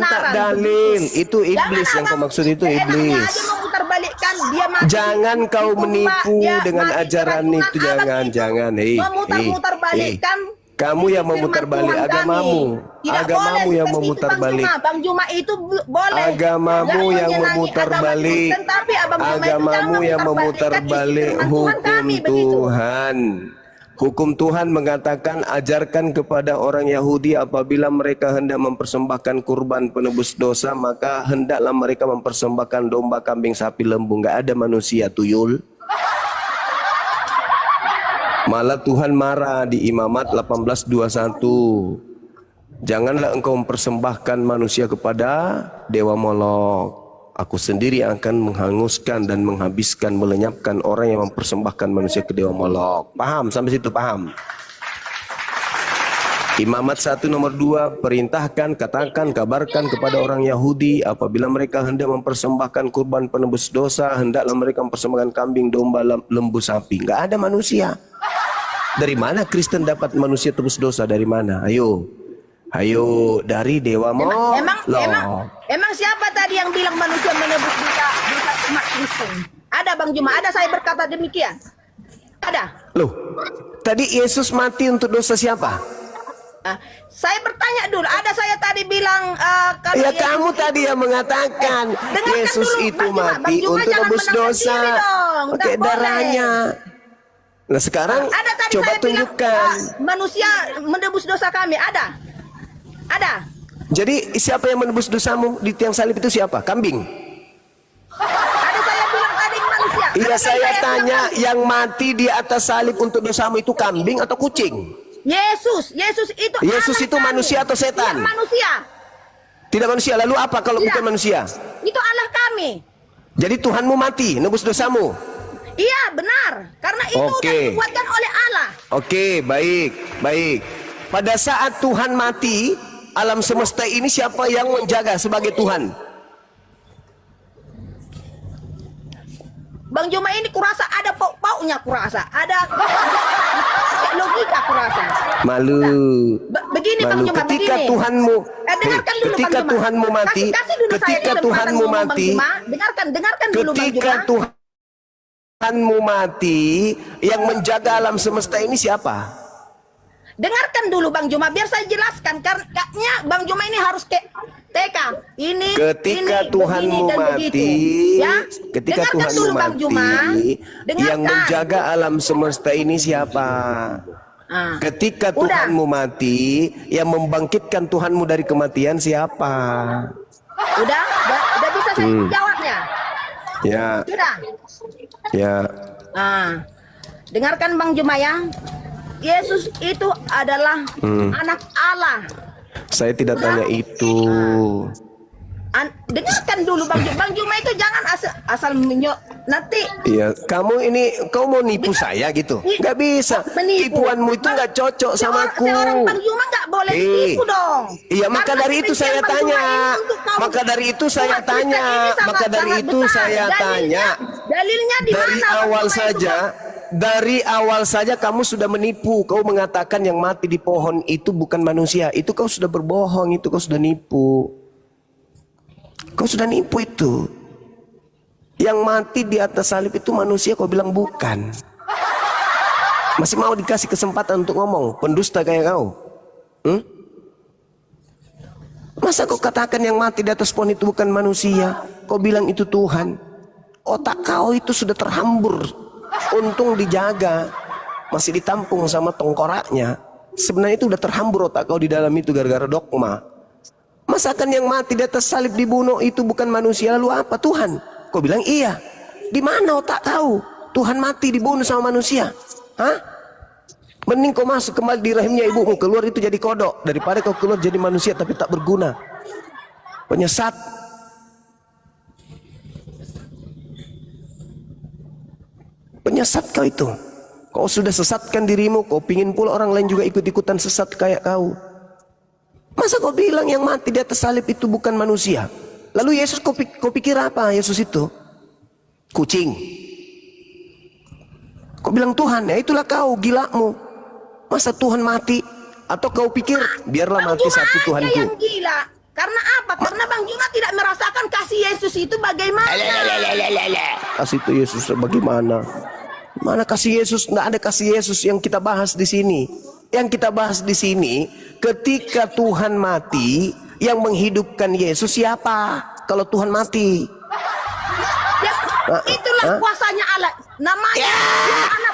Tak dalil, itu iblis yang kau maksud, itu iblis. Jangan kau menipu dengan ajaran itu, jangan. Kamu yang memutar balik agamamu, agamamu yang memutar balik, agamamu yang memutar balik, agamamu yang memutar balik hukum Tuhan. Hukum Tuhan mengatakan, ajarkan kepada orang Yahudi apabila mereka hendak mempersembahkan kurban penebus dosa, maka hendaklah mereka mempersembahkan domba, kambing, sapi, lembu. Nggak ada manusia, tuyul. Malah Tuhan marah di Imamat 18:21. Janganlah engkau mempersembahkan manusia kepada dewa Molok. Aku sendiri akan menghanguskan dan menghabiskan, melenyapkan orang yang mempersembahkan manusia ke dewa Molok. Paham? Sampai situ paham? Imamat 1 nomor 2, perintahkan, katakan, kabarkan kepada orang Yahudi apabila mereka hendak mempersembahkan kurban penebus dosa, hendaklah mereka mempersembahkan kambing, domba, lembu, sapi. Nggak ada manusia. Dari mana Kristen dapat manusia tebus dosa? Dari mana? Ayo, dari dewa Molok. Emang siapa tadi yang bilang manusia menebus dosa umat Kristen? Ada Bang Juma, ada saya berkata demikian. Ada. Loh, tadi Yesus mati untuk dosa siapa? Saya bertanya dulu, ada saya tadi bilang ya kamu tadi yang mengatakan Yesus itu mati untuk tebus dosa pakai darahnya. Nah sekarang coba tunjukkan manusia menebus dosa kami. Ada. Jadi siapa yang menebus dosamu di tiang salib itu siapa? Kambing? Ada saya bilang tadi manusia. Iya saya tanya, yang mati di atas salib untuk dosamu itu kambing atau kucing? Yesus itu manusia atau setan? Tidak manusia. Tidak manusia. Lalu apa kalau bukan manusia? Itu Allah kami. Jadi Tuhanmu mati nebus dosamu? Iya benar. Karena itu sudah dibuatkan oleh Allah. Oke, baik. Pada saat Tuhan mati, alam semesta ini siapa yang menjaga sebagai Tuhan? Bang Juma ini kurasa ada pauk-pauknya, kurasa ada logika, kurasa. Malu. Begini Bang Juma, ketika begini. Tuhanmu, Dengarkan dulu ketika Bang Juma. Tuhanmu mati, Kasih dulu ketika saya Tuhanmu ngomong, mati, Bang Juma. Dengarkan dulu Bang Juma. Ketika Tuhanmu mati, yang menjaga alam semesta ini siapa? Dengarkan dulu Bang Juma, biar saya jelaskan. Karena Bang Juma ini harus ke TK. Ketika Tuhanmu mati, ya? Ketika Tuhanmu mati, yang menjaga alam semesta ini siapa? Ketika Tuhanmu mati, yang membangkitkan Tuhanmu dari kematian siapa? Udah bisa saya jawabnya? Ya. Sudah. Ya. Dengarkan Bang Juma ya. Yesus itu adalah anak Allah. Saya tidak tanya itu. Dengarkan dulu Bang Juma. Bang Juma itu jangan asal nanti. Iya, kau mau nipu saya gitu? Nggak bisa. Tipuanmu itu nggak cocok sama aku. Seorang Bang Juma nggak boleh ditipu dong. Iya, maka dari itu saya tanya. Maka dari itu saya tanya. Maka dari itu saya tanya. Dalilnya di mana? Dari awal saja kamu sudah menipu. Kau mengatakan yang mati di pohon itu bukan manusia. Itu kau sudah berbohong, itu kau sudah nipu. Kau sudah nipu itu. Yang mati di atas salib itu manusia, kau bilang bukan. Masih mau dikasih kesempatan untuk ngomong, pendusta kayak kau. Masa kau katakan yang mati di atas pohon itu bukan manusia? Kau bilang itu Tuhan. Otak kau itu sudah terhambur. Untung dijaga, masih ditampung sama tengkoraknya. Sebenarnya itu udah terhambur otak kau di dalam itu gara-gara dogma. Masakan yang mati di atas salib dibunuh itu bukan manusia, lalu apa? Tuhan. Kau bilang iya. Di mana otak kau? Tuhan mati dibunuh sama manusia. Mending kau masuk kembali di rahimnya ibumu, keluar itu jadi kodok, daripada kau keluar jadi manusia tapi tak berguna. Penyesat. Penyesat kau itu. Kau sudah sesatkan dirimu, kau pingin pula orang lain juga ikut-ikutan sesat kayak kau. Masa kau bilang yang mati di atas salib itu bukan manusia? Lalu Yesus kau pikir apa Yesus itu? Kucing. Kau bilang Tuhan, ya itulah kau gilamu. Masa Tuhan mati? Atau kau pikir biarlah mati satu Tuhanku? Yang gila. Karena apa? Karena Bang Juma tidak merasakan kasih Yesus itu bagaimana. Kasih itu Yesus bagaimana? Mana kasih Yesus? Nggak ada kasih Yesus yang kita bahas di sini. Yang kita bahas di sini, ketika Tuhan mati, yang menghidupkan Yesus siapa? Kalau Tuhan mati. Ya, itulah kuasanya Allah. Namanya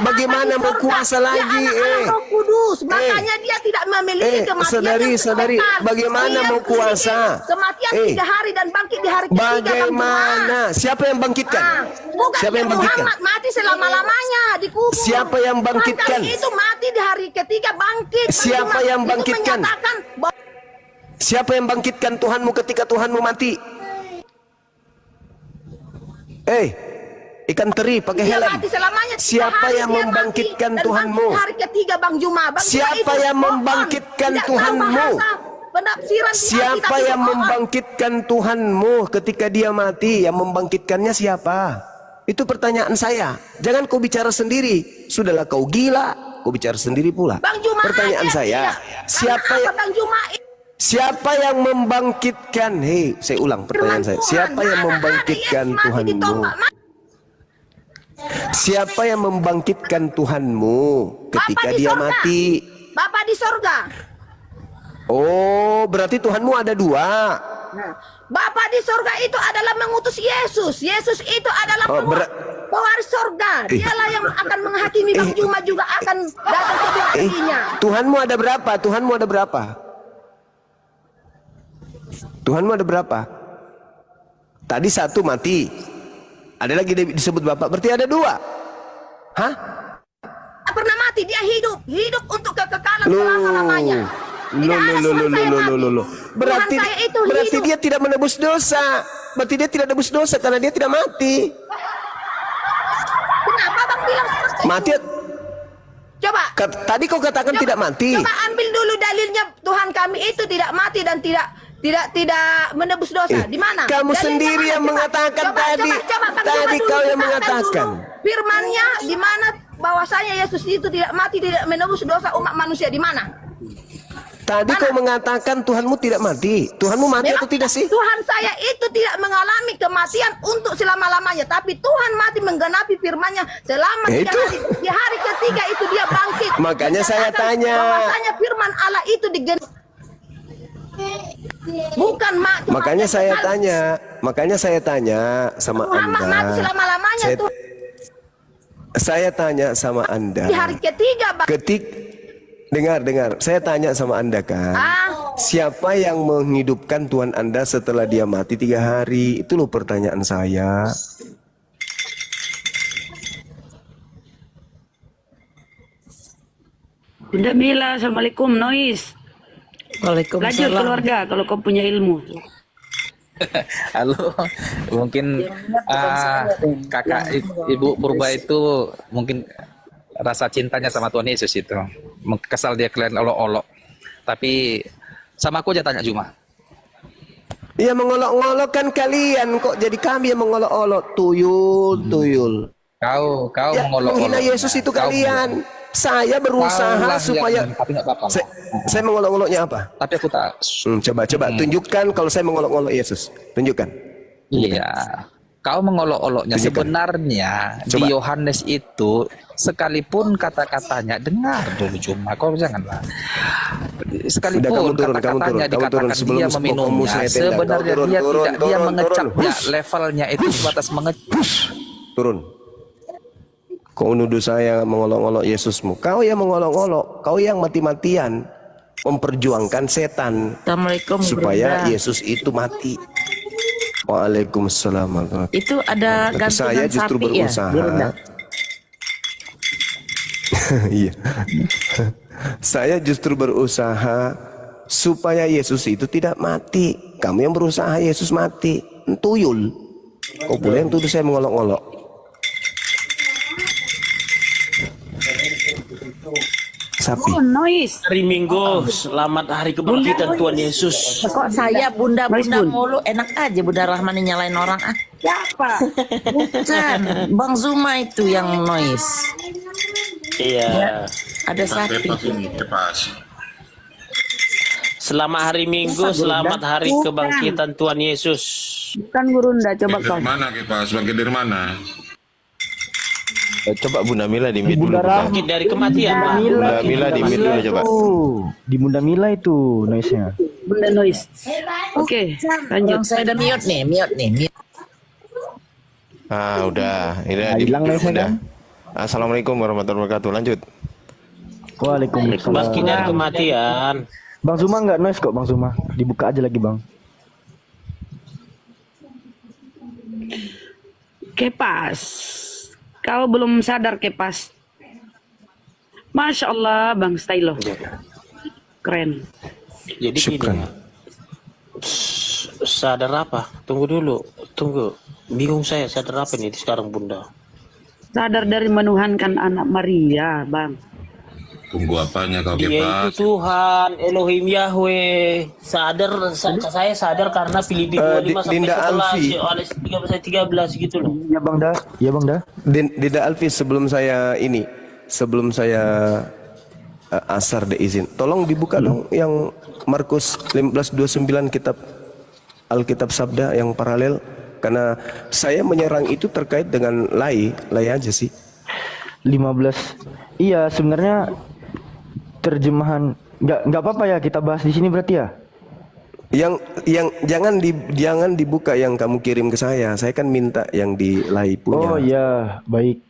bagaimana mau kuasa lagi? Roh Kudus. Makanya dia tidak memiliki kematian. Saudari, bagaimana mau kuasa? Kematian 3 hari dan bangkit di hari ketiga. Bagaimana? Siapa yang bangkitkan? Bukan Siapa yang bangkitkan? Muhammad mati selama-lamanya di kubur. Siapa yang bangkitkan? Tuhan itu mati di hari ketiga bangkit. Siapa yang bangkitkan? Siapa yang bangkitkan Tuhanmu ketika Tuhanmu mati? Ikan teri pakai helm. Siapa yang membangkitkan Tuhanmu? Hari ketiga Bang Juma. Siapa yang membangkitkan Tuhanmu? Siapa yang membangkitkan Tuhanmu ketika dia mati? Yang membangkitkannya siapa? Itu pertanyaan saya. Jangan kau bicara sendiri. Sudahlah kau gila, kau bicara sendiri pula. Pertanyaan saya, siapa yang membangkitkan? Saya ulang pertanyaan saya. Siapa yang membangkitkan Tuhanmu? Siapa yang membangkitkan Tuhanmu ketika dia mati? Bapa di sorga. Oh, berarti Tuhanmu ada 2. Bapa di sorga itu adalah mengutus Yesus. Yesus itu adalah pewaris sorga. Dialah yang akan menghakimi. Bang Juma juga akan datang kedua kalinya. Tuhanmu ada berapa? Tuhanmu ada berapa? Tuhanmu ada berapa? Tadi 1 mati. Ada lagi disebut Bapak. Berarti ada 2. Hah? Tak pernah mati. Dia hidup. Hidup untuk kekekalan selama-lamanya. Berarti dia tidak menebus dosa. Berarti dia tidak menebus dosa karena dia tidak mati. Kenapa Bang bilang seperti mati? Coba. Tadi kau katakan tidak mati. Coba ambil dulu dalilnya Tuhan kami itu tidak mati dan tidak menebus dosa. Di mana? Kamu dalilnya sendiri yang mengatakan tadi. Tadi kau yang mengatakan. Firman-Nya di mana bahwasanya Yesus itu tidak mati, tidak menebus dosa umat manusia, di mana? Tadi kau mengatakan Tuhanmu tidak mati. Tuhanmu mati atau tidak sih? Tuhan saya itu tidak mengalami kematian untuk selama-lamanya, tapi Tuhan mati menggenapi firman-Nya selama 3 hari. Di hari ketiga itu dia bangkit. Makanya saya tanya. Bahwasanya firman Allah itu bukan mati. Makanya saya tanya sama Muhammad Anda. Mati selama-lamanya tuh. Saya tanya sama Anda. Di hari ketiga, Bang. Dengar. Saya tanya sama Anda kan. Siapa yang menghidupkan Tuhan Anda setelah dia mati 3 hari? Itu loh pertanyaan saya. Bunda Mila, Assalamualaikum, Nois. Waalaikumsalam. Belajar keluarga kalau kau punya ilmu. Halo, mungkin kakak ibu Purba itu mungkin rasa cintanya sama Tuhan Yesus itu kesal dia kalian olok-olok, tapi sama aku aja tanya Juma. Iya, mengolok-olokkan kalian kok jadi kami yang mengolok-olok. Tuyul. Kau ya, mengolok-olok. Menghina Yesus itu kalian. Saya berusaha supaya saya mengolok-oloknya apa? Tapi aku tak. Coba tunjukkan kalau saya mengolok-olok Yesus. Tunjukkan. Iya. Kau mengolok-oloknya. Sebenarnya di Yohanes itu sekalipun kata-katanya dengar dulu Juma. Kau janganlah. Sekalipun kata-katanya dikatakan dia meminumnya, sebenarnya dia mengecapnya, levelnya itu sebatas mengecap. Turun. Kau nuduh saya mengolok-olok Yesusmu. Kau yang mengolok-olok. Kau yang mati-matian memperjuangkan setan supaya Yesus itu mati. Waalaikumsalam. Itu ada gantungan saya justru sapi berusaha. Ya? Iya. Saya justru berusaha supaya Yesus itu tidak mati. Kamu yang berusaha Yesus mati. Tuyul. Kau boleh yang tuduh saya mengolok-olok. Sapi. Oh, Nois. Hari Minggu, selamat hari kebangkitan Tuhan Yesus. Kok saya bunda mulu enak aja Bunda Rahmani nyalain orang Siapa? Bukan, Bang Zuma itu yang noise. Iya. Ada sapi. Selamat hari Minggu, selamat hari kebangkitan Tuhan Yesus. Bukan Gurunda, coba kau. Dari mana Kipas? Bangkit dari mana? Coba Bunda Mila di mute dulu. Bunda Bangkit dari kematian, Pak. Bunda Mila di mute dulu coba. Di Bunda Mila itu noise-nya. Bunda noise. Oke, lanjut. Saya udah mute nih. Ah, udah. Ini Nah, hilang noise-nya udah. kan? Assalamualaikum warahmatullahi wabarakatuh. Lanjut. Waalaikumsalam. Bangkit dari kematian. Bang Zuma nggak noise kok Bang Zuma. Dibuka aja lagi Bang. Kepas. Kau belum sadar Kepas. Masya Allah Bang Stylo. Keren. Jadi gini ya. Sadar apa? Tunggu dulu. Tunggu. Bingung saya sadar apa nih sekarang Bunda. Sadar dari menuhankan anak Maria, Bang. Tunggu apanya kau Dia Kipas? itu Tuhan, Elohim Yahweh. Saya sadar karena Filipi 25 sampai Dinda 11, Alfi. Yohanes 13 sampai 13 gitu loh. Ya Bang dah. Ya Bang dah. Dinda Alfi, sebelum saya asar deh izin, tolong dibuka dong yang Markus 15:29 Alkitab Sabda yang paralel, karena saya menyerang itu terkait dengan lay aja sih. 15. Iya, sebenarnya terjemahan nggak apa-apa ya kita bahas di sini berarti ya. Yang jangan dibuka yang kamu kirim ke saya. Saya kan minta yang di lay punya. Oh iya, baik.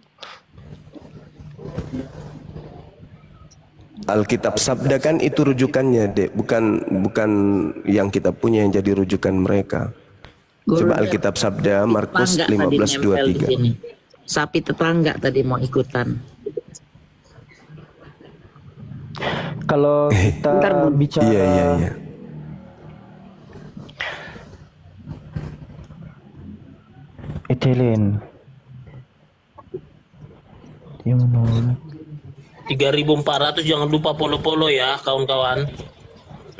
Alkitab Sabda kan itu rujukannya, Dek. Bukan yang kita punya yang jadi rujukan mereka. Coba Alkitab Sabda Markus 15:23. Sapi tetangga tadi mau ikutan. Kalau kita bicara Iya. ethylene. Yang menolak. 3.400 jangan lupa polo-polo ya kawan-kawan.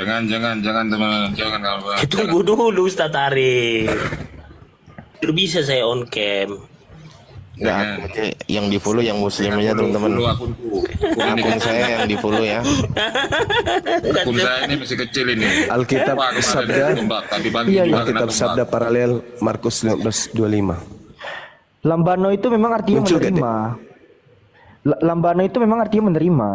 Jangan teman-teman, jangan kawan. Tunggu dulu Ustaz Arif. Biar bisa saya on cam. Nggak, aku aja yang di follow yang muslimnya teman-teman. Akun saya yang di follow ya. Akun saya ini masih kecil ini. Alkitab Wah, kemarin Sabda. ada lomba, tadi pagi Iya, juga Alkitab kena Sabda lomba. paralel Markus 15:25. Lambano itu memang artinya Muncul gak, menerima. Lambano itu memang artinya menerima.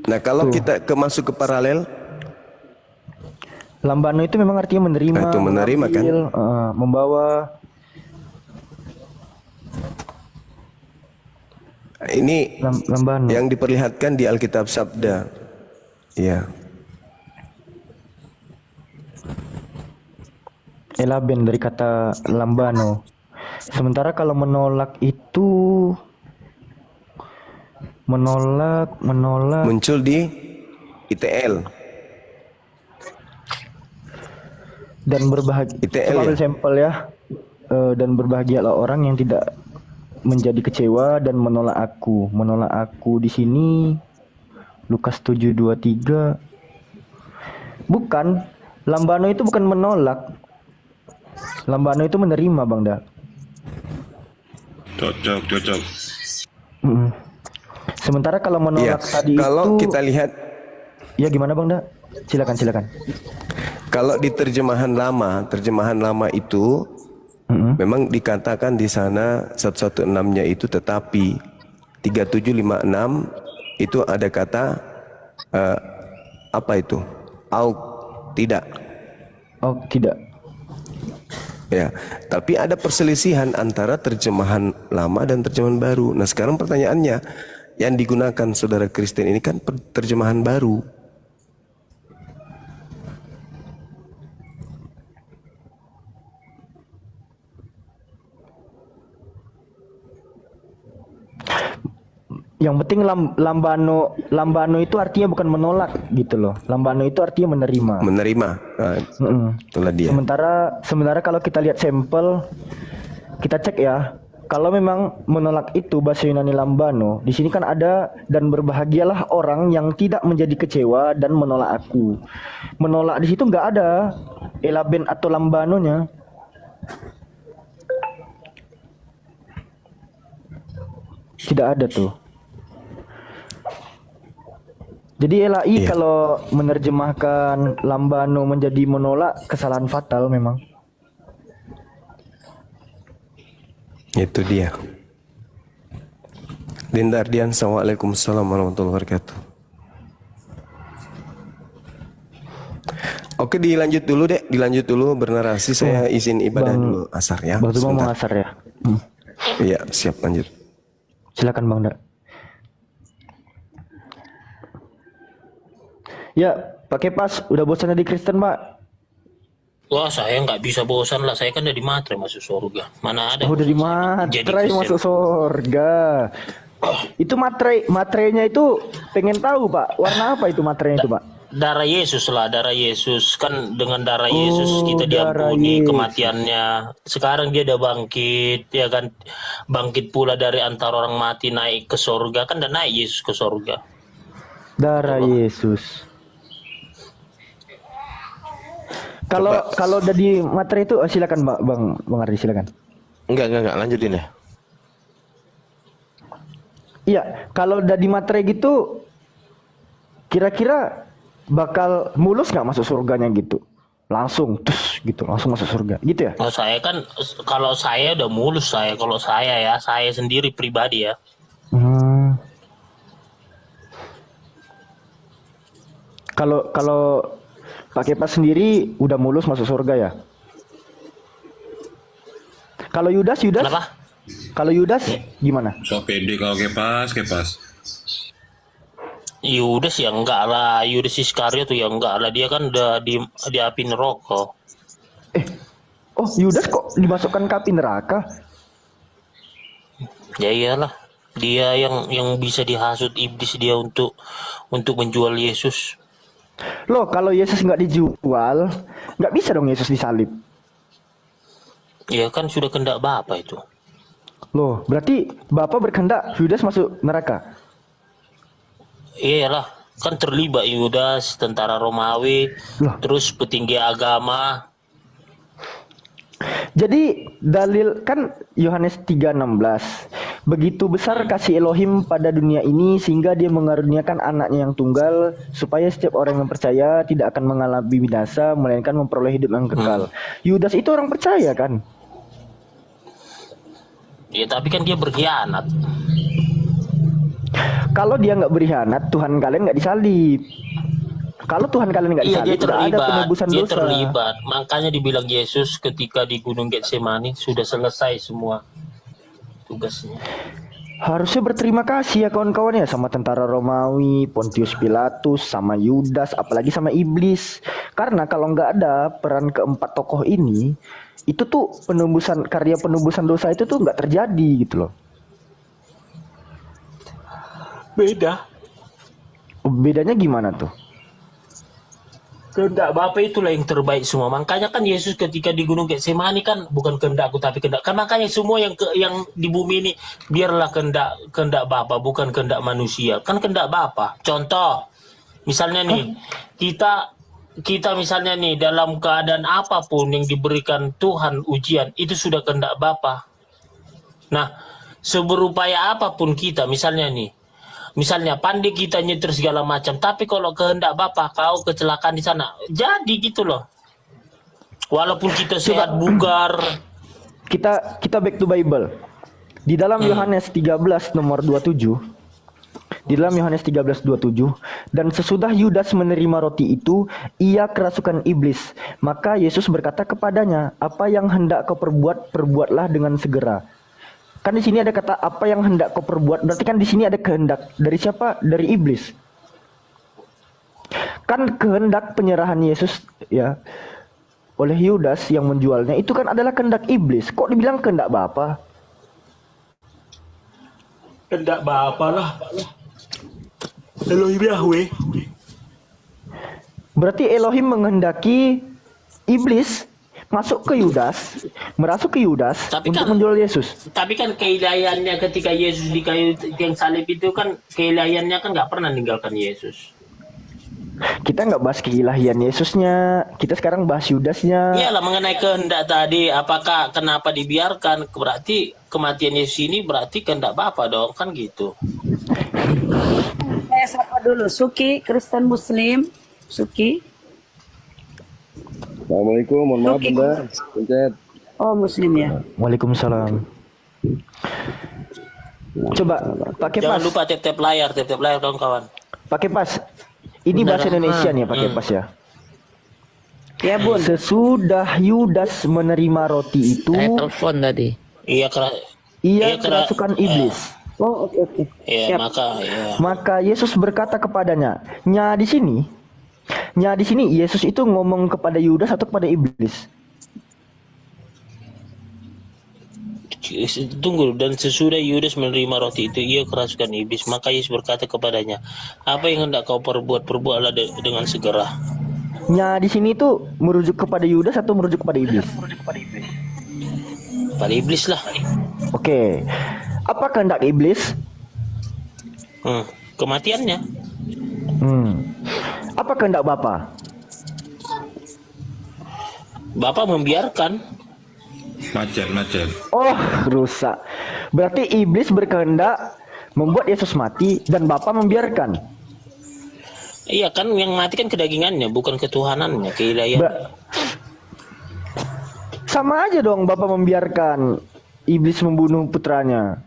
Nah, kalau kita masuk ke paralel, Lambano itu memang artinya menerima. Nah, itu menerima, kan? mengambil, membawa. ini Lambano. yang diperlihatkan di Alkitab Sabda. Ya. Elaben dari kata lambano. Sementara kalau menolak itu menolak Muncul di ITL. dan berbahagia. ITL Ambil ya? sampel ya. Dan berbahagialah orang yang tidak menjadi kecewa dan menolak aku. Menolak aku di sini Lukas 7:23. Bukan, lambano itu bukan menolak. Lambano itu menerima, Bang Da. Cocok. Mm-mm. Sementara kalau menolak Ya, tadi kalau itu kita lihat, ya gimana Bang Da? Silakan. kalau di terjemahan lama itu Mm-mm. memang dikatakan di sana 116-nya itu tetapi 3756 itu ada kata apa itu? Auk, tidak. Oh, tidak. Ya, tapi ada perselisihan antara terjemahan lama dan terjemahan baru. Nah, sekarang pertanyaannya, yang digunakan saudara Kristen ini kan terjemahan baru. Yang penting lambano itu artinya bukan menolak gitu loh. Lambano itu artinya menerima. Menerima. Nah, Mm-mm. itulah dia. Sementara kalau kita lihat sampel, kita cek ya. Kalau memang menolak itu bahasa Yunani lambano, di sini kan ada dan berbahagialah orang yang tidak menjadi kecewa dan menolak aku. Menolak di situ nggak ada elaben atau lambanonya. Tidak ada tuh. Jadi LAI kalau menerjemahkan lambano menjadi menolak, kesalahan fatal memang. Itu dia. Dinda Ardian, Assalamualaikum warahmatullahi wabarakatuh. Oke, dilanjut dulu bernarasi. Saya izin ibadah dulu asar ya. Bang Zuma mau Sebentar. asar ya. Iya, siap, lanjut. Silakan Bang Da. Ya, pakai pas. Udah bosan di Kristen, Pak? Wah, saya nggak bisa bosan lah. Saya kan dari matre masuk surga. Mana ada? Oh, dari Jadi materai Kristen. masuk surga. Itu materainya itu pengen tahu, Pak. Warna apa itu materainya itu, Pak? Darah Yesus lah, darah Yesus. Kan dengan darah Oh, Yesus kita darah diampuni Yesus. kematiannya. Sekarang dia udah bangkit, ya kan? Bangkit pula dari antara orang mati naik ke surga. Kan udah naik Yesus ke surga. Darah Yesus. Kalau udah di materai itu silakan Bang Ardi, silakan. Enggak, lanjutin ya. Iya, kalau udah di materai gitu, kira-kira bakal mulus nggak masuk surganya gitu? Langsung, gitu, langsung masuk surga, gitu ya? Kalau saya kan, kalau saya udah mulus saya. Kalau saya sendiri pribadi ya. Kalau pakai pas sendiri udah mulus masuk surga ya? Kalau Yudas? Kenapa? Kalau Yudas gimana? So pede kalau kepas. Yudas ya enggak lah. Yudas Iskariot tuh ya enggak lah. Dia kan udah di api neraka. Oh, Yudas kok dimasukkan ke api neraka? Ya iyalah. Dia yang bisa dihasut iblis dia untuk menjual Yesus. Loh, kalau Yesus nggak dijual, nggak bisa dong Yesus disalib. Ya kan sudah kehendak Bapa itu. Loh, berarti Bapak berkehendak Yudas masuk neraka? Iyalah, kan terlibat Yudas, tentara Romawi, Loh. terus petinggi agama. Jadi dalil kan Yohanes 3:16. Begitu besar kasih Elohim pada dunia ini sehingga dia mengaruniakan anaknya yang tunggal supaya setiap orang yang percaya tidak akan mengalami binasa melainkan memperoleh hidup yang kekal. Yudas itu orang percaya kan? Ya tapi kan dia berkhianat. Kalau dia nggak berkhianat, Tuhan kalian nggak disalib. Kalau Tuhan kalian nggak Iya, disalib, dia tidak ada terlibat. penebusan Dia dosa. terlibat. Makanya dibilang Yesus ketika di Gunung Getsemani sudah selesai semua tugasnya. Harusnya berterima kasih ya kawan-kawan ya sama tentara Romawi, Pontius Pilatus, sama Yudas, apalagi sama iblis. Karena kalau nggak ada peran keempat tokoh ini, itu tuh karya penebusan dosa itu tuh nggak terjadi gitu loh. Beda. Bedanya gimana tuh? Kehendak Bapa itulah yang terbaik semua. Makanya kan Yesus ketika di Gunung Getsemani kan bukan kehendakku tapi kehendak. Kan makanya semua yang di bumi ini biarlah kehendak Bapa bukan kehendak manusia. Kan kehendak Bapa. Contoh, misalnya nih kita misalnya nih dalam keadaan apapun yang diberikan Tuhan ujian itu sudah kehendak Bapa. Nah, seberupaya apapun kita misalnya pandai kita nyetir segala macam, tapi kalau kehendak Bapa kau kecelakaan di sana, jadi gitu loh. Walaupun kita sehat bugar. Kita back to Bible. Di dalam Yohanes 13 nomor 27. Di dalam Yohanes 13:27, dan sesudah Yudas menerima roti itu, ia kerasukan iblis. Maka Yesus berkata kepadanya, apa yang hendak kau perbuat, perbuatlah dengan segera. Kan di sini ada kata apa yang hendak kau perbuat, berarti kan di sini ada kehendak dari siapa? Dari iblis. Kan kehendak penyerahan Yesus ya oleh Yudas yang menjualnya itu kan adalah kehendak iblis. Kok dibilang kehendak Bapa? Kehendak Bapa lah. Elohim Yahweh. Berarti Elohim menghendaki iblis masuk ke Yudas, merasuk ke Yudas Tapi untuk kan- menjual Yesus. Tapi kan keilahiannya ketika Yesus di kayu yang salib itu kan keilahiannya kan nggak pernah meninggalkan Yesus. Kita nggak bahas keilahian Yesusnya, kita sekarang bahas Yudasnya. Iyalah mengenai kehendak tadi, apakah kenapa dibiarkan? Berarti kematian Yesus ini berarti kehendak Bapa dong, kan gitu. saya sapa dulu. Suki, Kristen Muslim. Suki. Assalamualaikum, mohon maaf Suki. Bunda. Pencet. Oh, Muslim ya. Waalaikumsalam. Coba pakai Jangan pas. lupa tap-tap layar kawan-kawan. Pakai pas. Ini bahasa Indonesia nih pakai pas ya. Ya, Bun. Sesudah Yudas menerima roti itu, Saya telepon tadi. Iya ia iya, kera- kerasukan iblis. Oh, oke. Iya, Siap. Maka Yesus berkata kepadanya, nya di sini Yesus itu ngomong kepada Yudas atau kepada iblis? Tunggu, dan sesudah Yudas menerima roti itu ia kerasukan iblis, maka Yesus berkata kepadanya, apa yang hendak kau perbuatlah dengan segera. Nya di sini itu merujuk kepada Yudas atau merujuk kepada iblis? Pada iblis lah. Oke. Apa kehendak iblis? Kematiannya. Apa kehendak Bapa? Bapak membiarkan. Macet. Oh, rusak. Berarti iblis berkehendak membuat Yesus mati dan Bapa membiarkan. Iya kan, yang mati kan kedagingannya, bukan ketuhanannya, keilahian. Sama aja dong, Bapa membiarkan iblis membunuh putranya.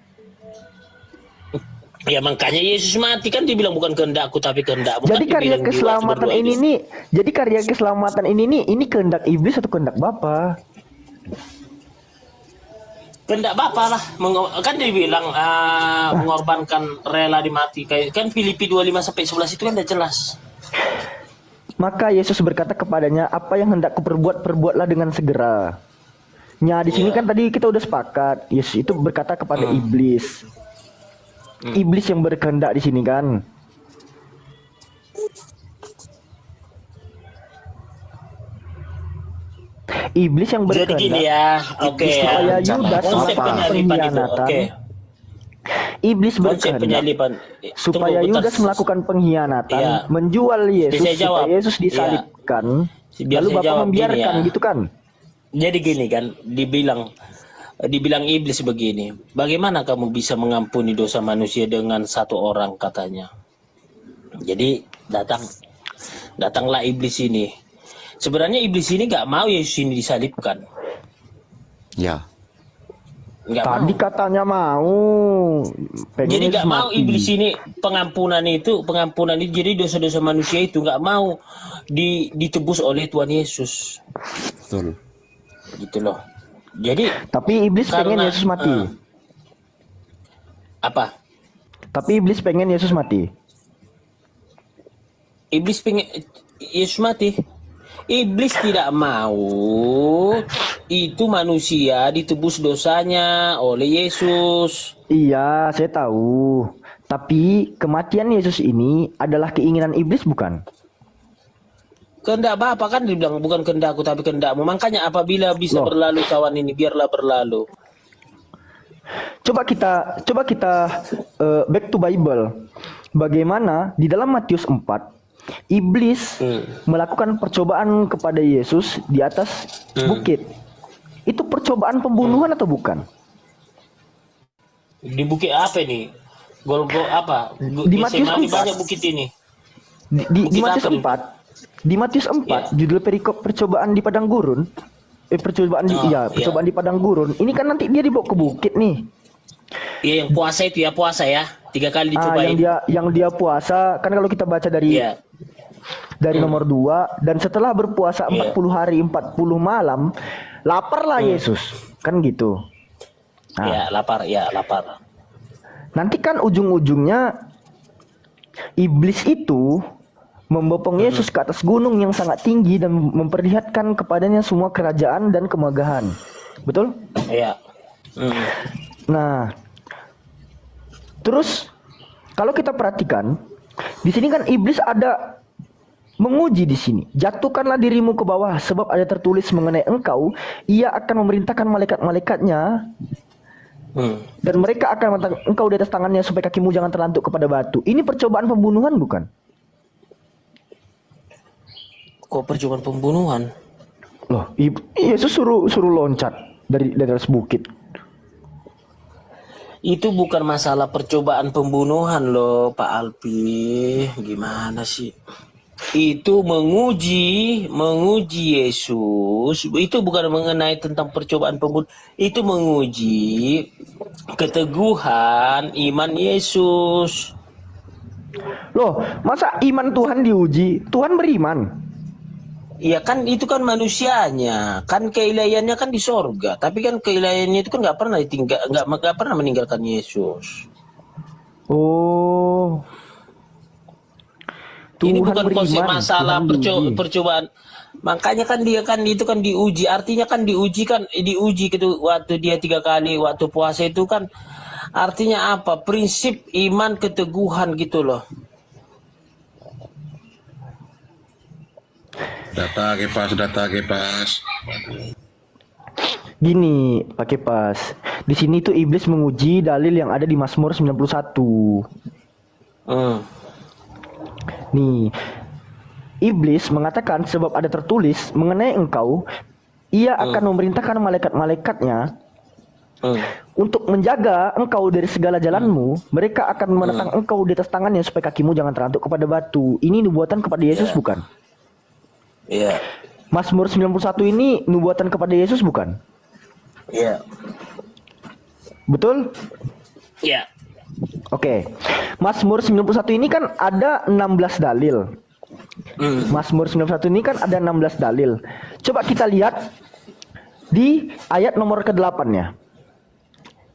Ya makanya Yesus mati kan dibilang bukan kehendakku tapi kehendakmu. Jadi kan karya dibilang keselamatan berdua ini iblis. nih, jadi karya keselamatan ini kehendak iblis atau kehendak Bapa? Kehendak Bapa lah. Kan dibilang mengorbankan rela dimati. Kayak kan Filipi 25-11 itu kan udah jelas. Maka Yesus berkata kepadanya, apa yang hendak kuperbuat, perbuatlah dengan segera. Nya di sini kan tadi kita udah sepakat, Yesus itu berkata kepada iblis. Iblis yang berkehendak di sini kan. Iblis yang Jadi berkehendak. gini ya, oke ya. Supaya Yudas Konsep melakukan penyaliban itu, pengkhianatan. oke. Iblis Konsep berkehendak penyaliban. supaya Tunggu, bentar. Yudas melakukan pengkhianatan, Iya. menjual Yesus Saya jawab. supaya Yesus disalibkan. Biar Lalu saya Bapak jawab membiarkan gini ya. gitu kan? Jadi gini kan, dibilang iblis begini. Bagaimana kamu bisa mengampuni dosa manusia dengan satu orang katanya. Jadi datanglah iblis ini. Sebenarnya iblis ini nggak mau Yesus ini disalibkan. Ya. Nggak Tadi mau. katanya mau. Pengen Jadi nggak Yesus mau mati. iblis ini pengampunan itu jadi dosa-dosa manusia itu nggak mau ditebus oleh Tuhan Yesus. Betul. Gitu loh. Jadi Tapi iblis pengen karena, Yesus mati. apa? Tapi iblis pengen Yesus mati. Iblis pengen Yesus mati. Iblis tidak mau itu manusia ditebus dosanya oleh Yesus. Iya, saya tahu. Tapi kematian Yesus ini adalah keinginan iblis bukan? Kehendak Bapa kan dibilang bukan kehendakku tapi kehendakmu. Makanya apabila bisa Loh. berlalu kawan ini biarlah berlalu. Coba kita back to Bible. Bagaimana di dalam Matius 4 iblis melakukan percobaan kepada Yesus di atas bukit. Itu percobaan pembunuhan atau bukan? Di bukit apa nih? Apa? Di Matius Getsemani 4. banyak bukit ini. Di Bukit Matius apa nih? 4. Di Matius 4 judul perikop percobaan di padang gurun. Percobaan iya. di padang gurun. Ini kan nanti dia dibawa ke bukit nih. Iya yang puasa itu ya, puasa ya. 3 kali dicobain. Yang dia puasa kan kalau kita baca dari Iya. nomor 2 dan setelah berpuasa 40 hari 40 malam laparlah Yesus kan gitu. Ya, lapar. Nanti kan ujung-ujungnya iblis itu membopong Yesus ke atas gunung yang sangat tinggi dan memperlihatkan kepadanya semua kerajaan dan kemegahan. Betul? Iya. Nah, terus kalau kita perhatikan di sini kan iblis ada menguji di sini. Jatuhkanlah dirimu ke bawah sebab ada tertulis mengenai engkau, ia akan memerintahkan malaikat-malaikatnya dan mereka akan mengatakan engkau di atas tangannya supaya kakimu jangan terlantuk kepada batu. Ini percobaan pembunuhan bukan? Kok percobaan pembunuhan? Loh, Yesus suruh loncat dari atas bukit. Itu bukan masalah percobaan pembunuhan loh, Pak Alpi. Gimana sih? Itu menguji Yesus. Itu bukan mengenai tentang percobaan pembunuhan. Itu menguji keteguhan iman Yesus. Loh, masa iman Tuhan diuji? Tuhan beriman. Iya kan itu kan manusianya, kan keilahiannya kan di sorga, tapi kan keilahiannya itu kan nggak pernah nggak pernah meninggalkan Yesus. Oh. Ini Tuhan bukan konsep beriman, masalah Tuhan diuji. percobaan. Makanya kan dia kan itu kan diuji, artinya kan diuji gitu waktu dia 3 kali waktu puasa itu kan artinya apa? Prinsip iman keteguhan gitu loh. Data kepas. Gini, pakai pas. Di sini tuh iblis menguji dalil yang ada di Mazmur 91. Hmm. Nih, iblis mengatakan sebab ada tertulis mengenai engkau, ia akan memerintahkan malaikat-malaikatnya untuk menjaga engkau dari segala jalanmu. Mereka akan menentang engkau di atas tangannya supaya kakimu jangan terantuk kepada batu. Ini nubuatan kepada Yesus bukan? Iya. Mazmur 91 ini nubuatan kepada Yesus bukan? Iya. Betul? Iya. Oke. Mazmur 91 ini kan ada 16 dalil. Mazmur 91 ini kan ada 16 dalil. Coba kita lihat di ayat nomor ke-8-nya.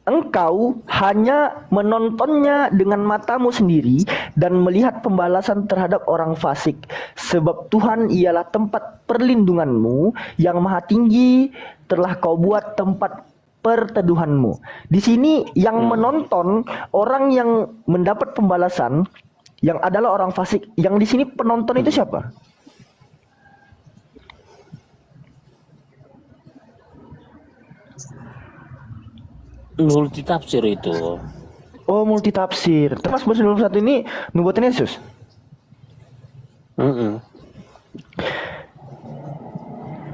Engkau hanya menontonnya dengan matamu sendiri dan melihat pembalasan terhadap orang fasik. Sebab Tuhan ialah tempat perlindunganmu, yang maha tinggi telah kau buat tempat perteduhanmu. Di sini yang menonton, orang yang mendapat pembalasan, yang adalah orang fasik. Yang di sini penonton itu siapa? Multi tafsir itu. Oh, multi tafsir. Terus Mazmur 91 ini nubuatan Yesus.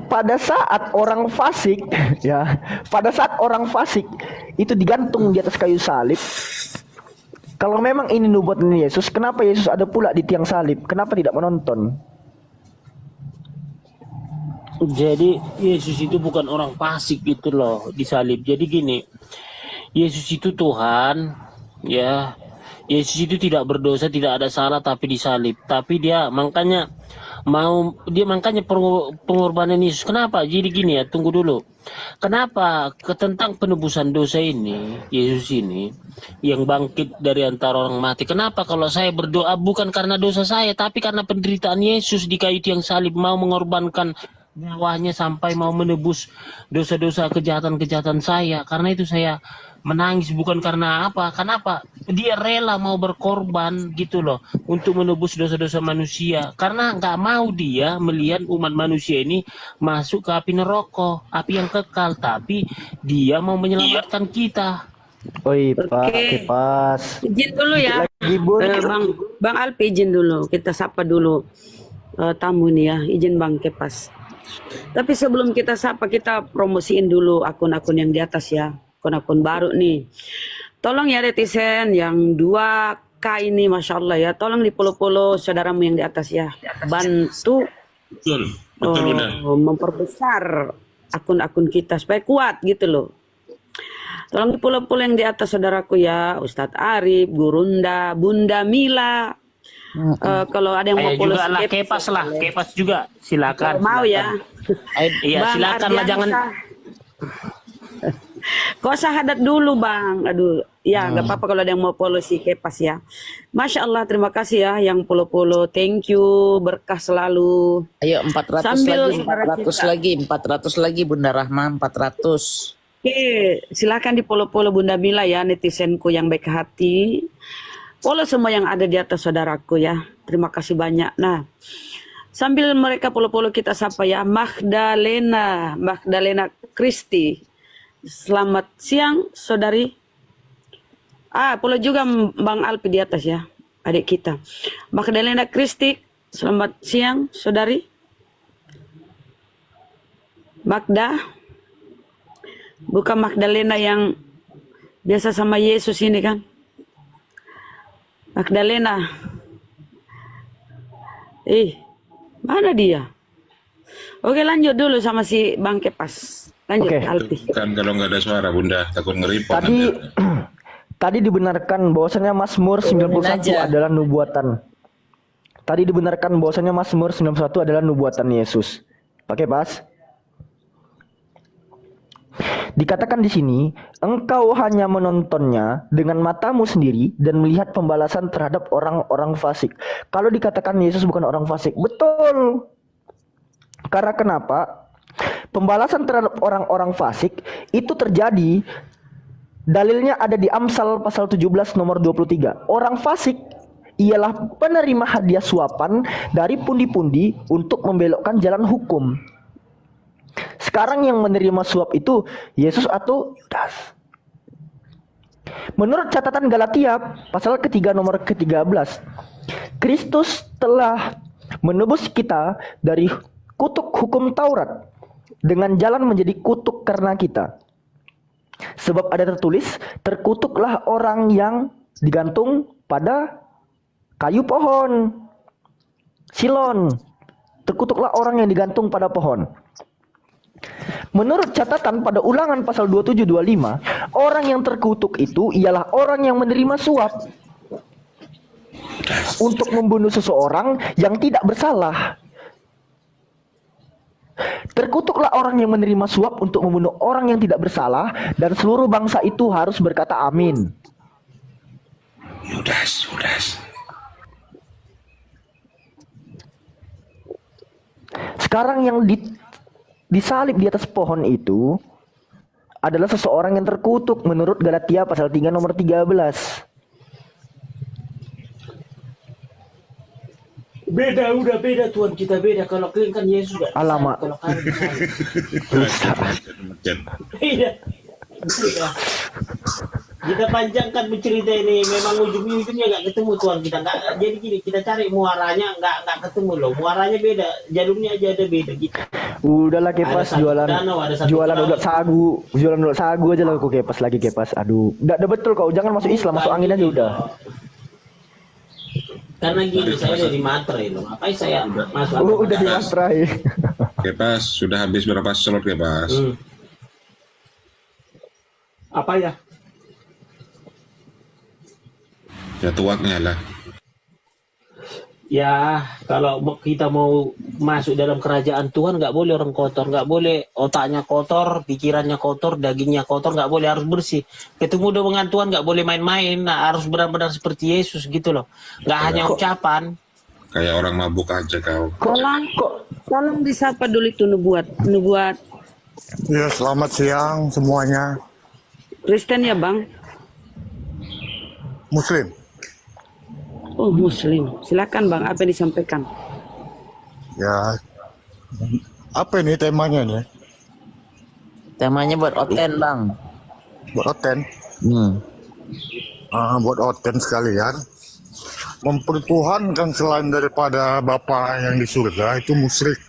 Pada saat orang fasik, ya, pada saat orang fasik itu digantung di atas kayu salib. Kalau memang ini nubuatan Yesus, kenapa Yesus ada pula di tiang salib? Kenapa tidak menonton? Jadi Yesus itu bukan orang fasik gitu loh disalib. Jadi gini, Yesus itu Tuhan, ya. Yesus itu tidak berdosa, tidak ada salah tapi disalib. Tapi dia makanya pengorbanan Yesus. Kenapa? Jadi gini ya, tunggu dulu. Kenapa tentang penebusan dosa ini, Yesus ini yang bangkit dari antara orang mati. Kenapa kalau saya berdoa bukan karena dosa saya, tapi karena penderitaan Yesus di kayu tiang salib, mau mengorbankan nyawanya sampai mau menebus dosa-dosa kejahatan-kejahatan saya. Karena itu saya menangis, bukan karena apa. Kenapa? Dia rela mau berkorban gitu loh untuk menebus dosa-dosa manusia. Karena nggak mau dia melihat umat manusia ini masuk ke api neraka, api yang kekal. Tapi dia mau menyelamatkan kita. Oi, Pak, Oke. pas. Izin dulu ya. Lagi, Bun. Bang Alpi izin dulu. Kita sapa dulu tamu nih ya. Izin Bang Kepas. Tapi sebelum kita sapa, kita promosiin dulu akun-akun yang di atas ya. Akun-akun baru nih. Tolong ya netizen yang 2K ini, Masya Allah ya. Tolong di-follow saudaramu yang di atas ya. Bantu Betul, benar. memperbesar akun-akun kita supaya kuat gitu loh. Tolong di-follow yang di atas saudaraku ya. Ustadz Arif, Gurunda, Bunda Mila. Kalau ada yang mau follow juga lah, Kepas lah, Kepas juga. Silakan. mau ya. Iya, Bang silakan lah, jangan. Kok syahadat dulu Bang. Aduh, ya nggak apa-apa kalau ada yang mau follow si Kepas ya. Masya Allah, terima kasih ya yang follow. Thank you, berkah selalu. Ayo 400 Sambil lagi, saudara 400 kita. lagi, 400 lagi Bunda Rahma, 400. Oke, silakan di follow Bunda Mila ya, netizenku yang baik hati. Follow semua yang ada di atas saudaraku ya. Terima kasih banyak. Nah, sambil mereka follow kita sapa ya. Magdalena Kristi. Selamat siang saudari. Follow juga Bang Alpi di atas ya, adik kita. Magdalena Kristi, selamat siang saudari. Magda. Bukan Magdalena yang Biasa sama Yesus ini kan. Magdalena. Mana dia? Oke, lanjut dulu sama si Bang Kepas. Lanjut, Oke. Alpi. Kan kalau nggak ada suara Bunda, takut ngeripon Tadi nanti. tadi dibenarkan bahwasanya Mazmur 91 aja. adalah nubuatan. Tadi dibenarkan bahwasanya Mazmur 91 adalah nubuatan Yesus. Pakai pas. Dikatakan di sini, engkau hanya menontonnya dengan matamu sendiri dan melihat pembalasan terhadap orang-orang fasik. Kalau dikatakan Yesus bukan orang fasik, betul. Karena kenapa? Pembalasan terhadap orang-orang fasik itu terjadi, dalilnya ada di Amsal pasal 17 nomor 23. Orang fasik ialah penerima hadiah suapan dari pundi-pundi untuk membelokkan jalan hukum. Sekarang yang menerima suap itu Yesus atau Yudas? Menurut catatan Galatia pasal ketiga nomor ke-13, Kristus telah menebus kita dari kutuk hukum Taurat dengan jalan menjadi kutuk karena kita. Sebab ada tertulis, terkutuklah orang yang digantung pada kayu pohon. Silon. Terkutuklah orang yang digantung pada pohon. Menurut catatan pada Ulangan pasal 27-25, orang yang terkutuk itu ialah orang yang menerima suap untuk membunuh seseorang yang tidak bersalah. Terkutuklah orang yang menerima suap untuk membunuh orang yang tidak bersalah, dan seluruh bangsa itu harus berkata amin. Yudas. Sekarang yang disalib di atas pohon itu adalah seseorang yang terkutuk menurut Galatia pasal 3 nomor 13. Beda, udah beda Tuhan, kita beda. Kalau kalian kan Yesus gak Alamak. kalau kalian bisa. Beda. Beda. Kita panjangkan bercerita ini, memang ujung-ujungnya nggak ketemu Tuhan kita. Nggak, jadi gini, kita cari muaranya nggak ketemu loh. Muaranya beda, jalurnya aja ada beda gitu. Udahlah Kepas, Ada satu jualan danau, ada satu jualan danau. udah sagu, jualan udah sagu aja lah kok Kepas lagi Kepas. Aduh, udah betul kau, jangan masuk Islam, masuk angin aja udah. Karena gini, saya dari Matre loh. Ngapain saya masuk? Udah dimastrai. Kepas, sudah habis berapa slot Kepas? Apa ya? Ya tuaknya lah. Ya, kalau kita mau masuk dalam kerajaan Tuhan, nggak boleh orang kotor, nggak boleh otaknya kotor, pikirannya kotor, dagingnya kotor, nggak boleh, harus bersih. Ketemu dengan Tuhan nggak boleh main-main, nah, harus benar-benar seperti Yesus gitu loh, nggak hanya ucapan. Kayak orang mabuk aja kau. Tolong disapa dulu itu nubuat. Ya, selamat siang semuanya. Kristen ya Bang? Muslim. Oh Muslim. Silakan Bang, apa yang disampaikan? Ya, apa ini temanya nih? Temanya buat Oten, Bang. Buat Oten. Buat Oten sekalian. Mempertuhankan selain daripada Bapa yang di surga itu musyrik.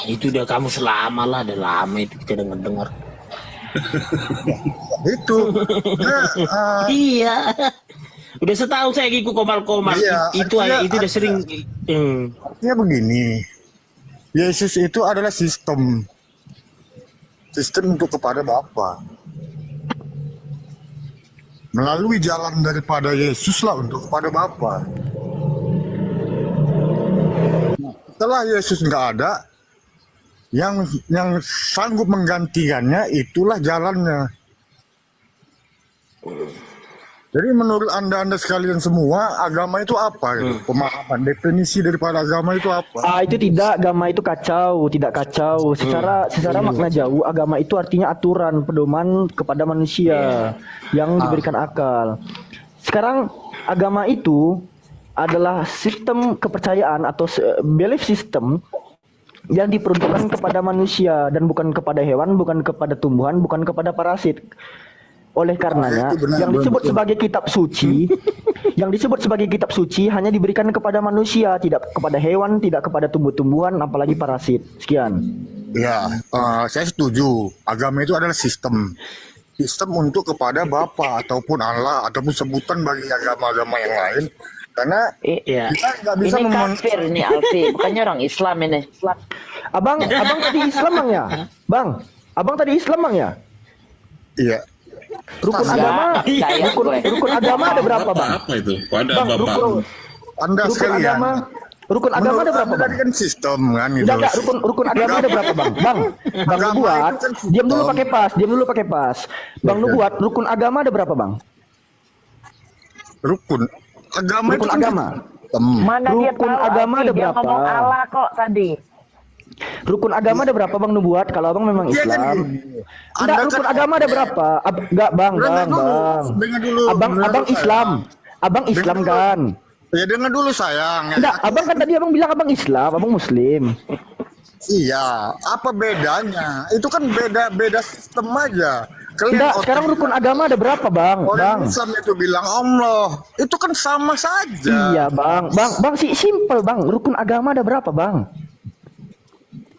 Itu udah kamu selama lah, udah lama itu kita dengar. Itu. Iya. Udah setahun saya ikut komal-komal. Iya, Itu udah sering. Artinya begini. Yesus itu adalah sistem untuk kepada Bapa. Melalui jalan daripada Yesus lah untuk kepada Bapa. Setelah Yesus nggak ada, yang sanggup menggantikannya itulah jalannya. Jadi menurut anda sekalian semua, agama itu apa? Gitu? Pemahaman, definisi daripada agama itu apa? Itu tidak, agama itu kacau, tidak kacau. Secara makna jauh, agama itu artinya aturan, pedoman kepada manusia yang diberikan akal. Sekarang agama itu adalah sistem kepercayaan atau belief system yang diperuntukkan kepada manusia dan bukan kepada hewan, bukan kepada tumbuhan, bukan kepada parasit. Oleh karenanya, yang disebut sebagai kitab suci, yang disebut sebagai kitab suci hanya diberikan kepada manusia, tidak kepada hewan, tidak kepada tumbuh-tumbuhan, apalagi parasit. Sekian. Ya, saya setuju. Agama itu adalah sistem. Sistem untuk kepada Bapa ataupun Allah ataupun sebutan bagi agama-agama yang lain. Karena Iya. kita nggak bisa Ini kafir ini Alfi, bukannya orang Islam ini. Abang tadi Islam bang ya? Bang, abang tadi Islam bang ya? Iya. Rukun Enggak, agama, percaya gue. rukun agama ada berapa bang? Apa itu? Kok ada Bang, bapak? Anda Rukun sekalian. agama, rukun agama Menurut ada berapa Anda bang? tadi kan sistem kan gitu. Enggak, rukun agama ada berapa bang? Bang Agama Nubuat, itu kan sistem. diam dulu pakai pas. Bang Nubuat, rukun agama ada berapa bang? Rukun agama Rukun itu kan agama. sistem. Mana dia Rukun tahu agama Alfi, ada dia berapa? ngomong Allah kok tadi. Rukun agama ada berapa bang Nubuat? Kalau abang memang Iya kan Islam. gini. Enggak, Anda rukun kan- agama ada berapa? Enggak bang. Dengar dulu. Abang Dengar dulu, Islam. Abang Dengar Islam dulu. kan? Ya dengar dulu sayang. Ya. Enggak, abang kan tadi abang bilang abang Islam, abang Muslim. Iya, apa bedanya? Itu kan beda sistem aja. Kalian Enggak, sekarang rukun agama ada berapa bang? Bang. orang Islam itu bilang Allah, itu kan sama saja. Iya bang, simple bang. Rukun agama ada berapa bang?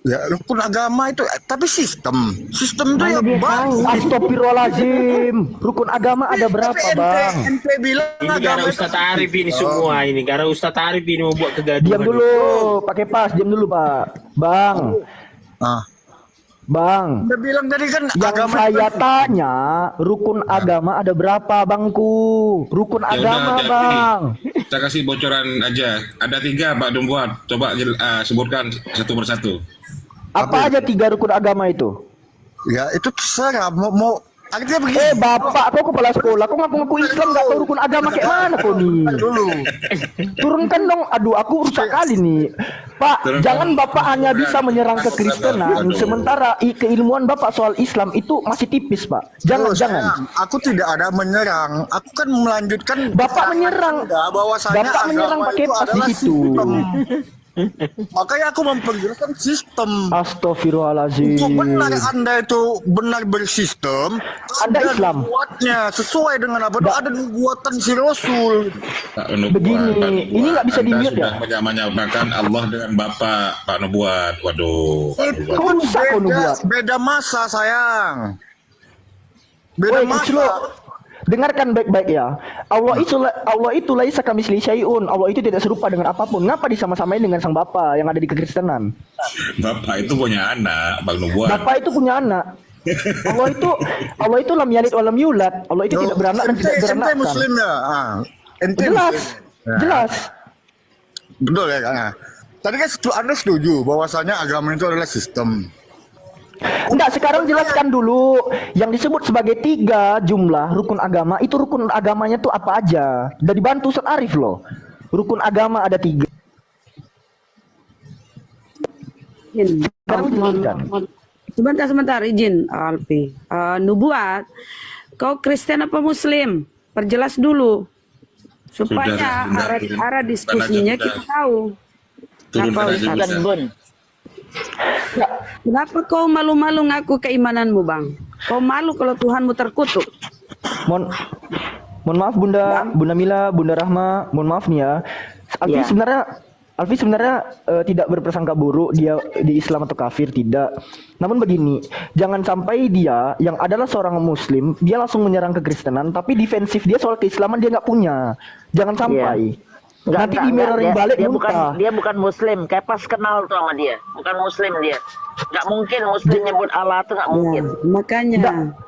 Ya rukun agama itu, tapi sistem itu ya bang. Astagfirullahaladzim. Rukun agama ada berapa Tapi bang? ente bilang Ini gara agama Ustadz Arif ini semua ini. Gara Ustadz Arif ini membuat kegaduhan. Diam dulu, pakai pas, diam dulu pak. Bang, bang. Anda bilang tadi kan Yang agama saya itu- tanya, rukun agama ada berapa bangku? Rukun Ya udah, agama hati-hati. bang. Kita kasih bocoran aja. Ada 3 Pak Dumbuat. Coba sebutkan satu persatu. Apa aja 3 rukun agama itu? Ya itu terserah mau artinya begini. Bapak, kau kepala sekolah, kau ngaku-ngaku Islam gak tahu rukun agama kayak mana kau nih? Dulu. Turunkan dong, aduh aku rusak kali nih. Pak, Turunkan. jangan Bapak hanya bisa menyerang kekristenan, Aduh. sementara keilmuan Bapak soal Islam itu masih tipis, Pak. Jangan, Terus, jangan. sayang, aku tidak ada menyerang. Aku kan melanjutkan. Bapak menyerang. Bahwasanya Bapak menyerang agama pakai itu pas di adalah situ. sistem. Makanya aku memperjelaskan sistem. Astagfirullahaladzim. Untuk benar Anda itu benar bersistem, Anda ada Islam. nubuatnya sesuai dengan apa? Ada nubuatan si Rasul. Pak Nubuat, Begini, Pak Nubuat. ini nggak bisa Anda di-mute sudah ya? menyamakan Allah dengan Bapak Pak Nubuat. Waduh. Pak Nubuat. Kau rusak kau nubuat. Beda masa sayang. Beda Woi, masa. Uclo, dengarkan baik-baik ya. Allah itu laisa kamitslihi syai'un. Allah itu tidak serupa dengan apapun. Ngapa disama-samain dengan sang Bapa yang ada di kekristenan? Bapak itu punya anak, Bang Nubuat. Bapak itu punya anak. Allah itu lam yalid wa lam yulad. Allah itu tidak beranak dan tidak Ente beranakkan. Muslim ya? Ente Jelas, Muslim. Ya. jelas. Betul ya kan? Tadi kan Anda setuju bahwasanya agama itu adalah sistem. Enggak, sekarang jelaskan dulu yang disebut sebagai 3 jumlah rukun agama itu rukun agamanya tuh apa aja. Udah dibantu Ustaz Arif loh. Rukun agama ada 3. Sebentar izin Alfi. Nubuat, kau Kristen apa Muslim? Perjelas dulu supaya Sudah, arah diskusinya sudah. kita tahu. Turunkan aja Bukan bisa. Bun. Kenapa kau malu-malu ngaku keimananmu, Bang? Kau malu kalau Tuhanmu terkutuk. Mohon maaf Bunda Mila, Bunda Rahma, mohon maaf nih ya. Alfi Ya. sebenarnya tidak berprasangka buruk dia di Islam atau kafir, tidak. Namun begini, jangan sampai dia yang adalah seorang muslim, dia langsung menyerang kekristenan, tapi defensif dia soal keislaman dia nggak punya. Jangan sampai. Nanti di mirroring balik muntah. Dia bukan muslim, kayak pas kenal tuh sama dia. Bukan muslim dia. Nggak mungkin muslim nyebut Allah tuh nggak mungkin.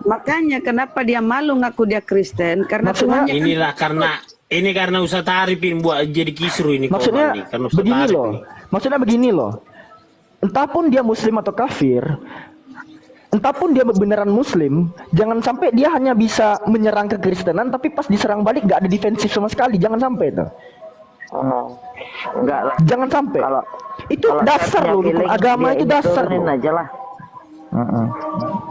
Makanya kenapa dia malu ngaku dia Kristen? Karena Maksudnya- Tuhannya Ini karena Ustadz Arif ini buat jadi kisru ini. Maksudnya korban nih. Karena Ustadz begini Arif loh. ini. Maksudnya begini loh. Entahpun dia muslim atau kafir, entahpun dia beneran muslim, jangan sampai dia hanya bisa menyerang kekristenan tapi pas diserang balik gak ada defensif sama sekali. Jangan sampai tuh. Enggak lah. Jangan sampai. Itu Kalau dasar saya loh, punya rukun feeling, agama dia itu dasar turunin loh. aja lah.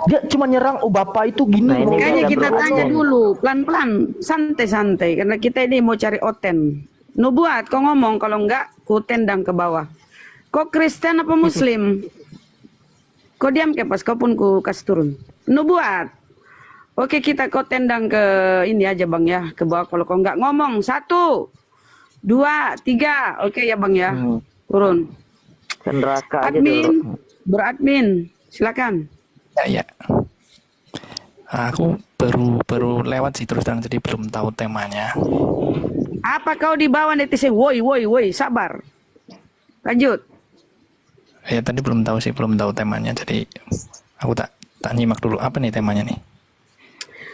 Dia cuma nyerang, oh bapak itu gini. Nah, ini loh. Makanya Udah kita berbohong. tanya dulu, pelan-pelan, santai-santai. Karena kita ini mau cari oten. Nubuat, kau ngomong, kalau enggak, ku tendang ke bawah. Kau Kristen apa Muslim? Kau diam ke pas, kau pun ku kasih turun. Nubuat. Oke, kita kau tendang ke ini aja Bang ya, ke bawah. Kalau kau enggak ngomong, 1, 2, 3. Oke ya Bang ya, turun. Ke neraka aja Admin, dulu. Bro admin, silakan. Ya, ya. Aku baru lewat sih terus terang, jadi belum tahu temanya. Apa kau di bawah netizen? Woi, sabar. Lanjut. Ya tadi belum tahu sih, belum tahu temanya, jadi aku tak nyimak dulu apa nih temanya nih.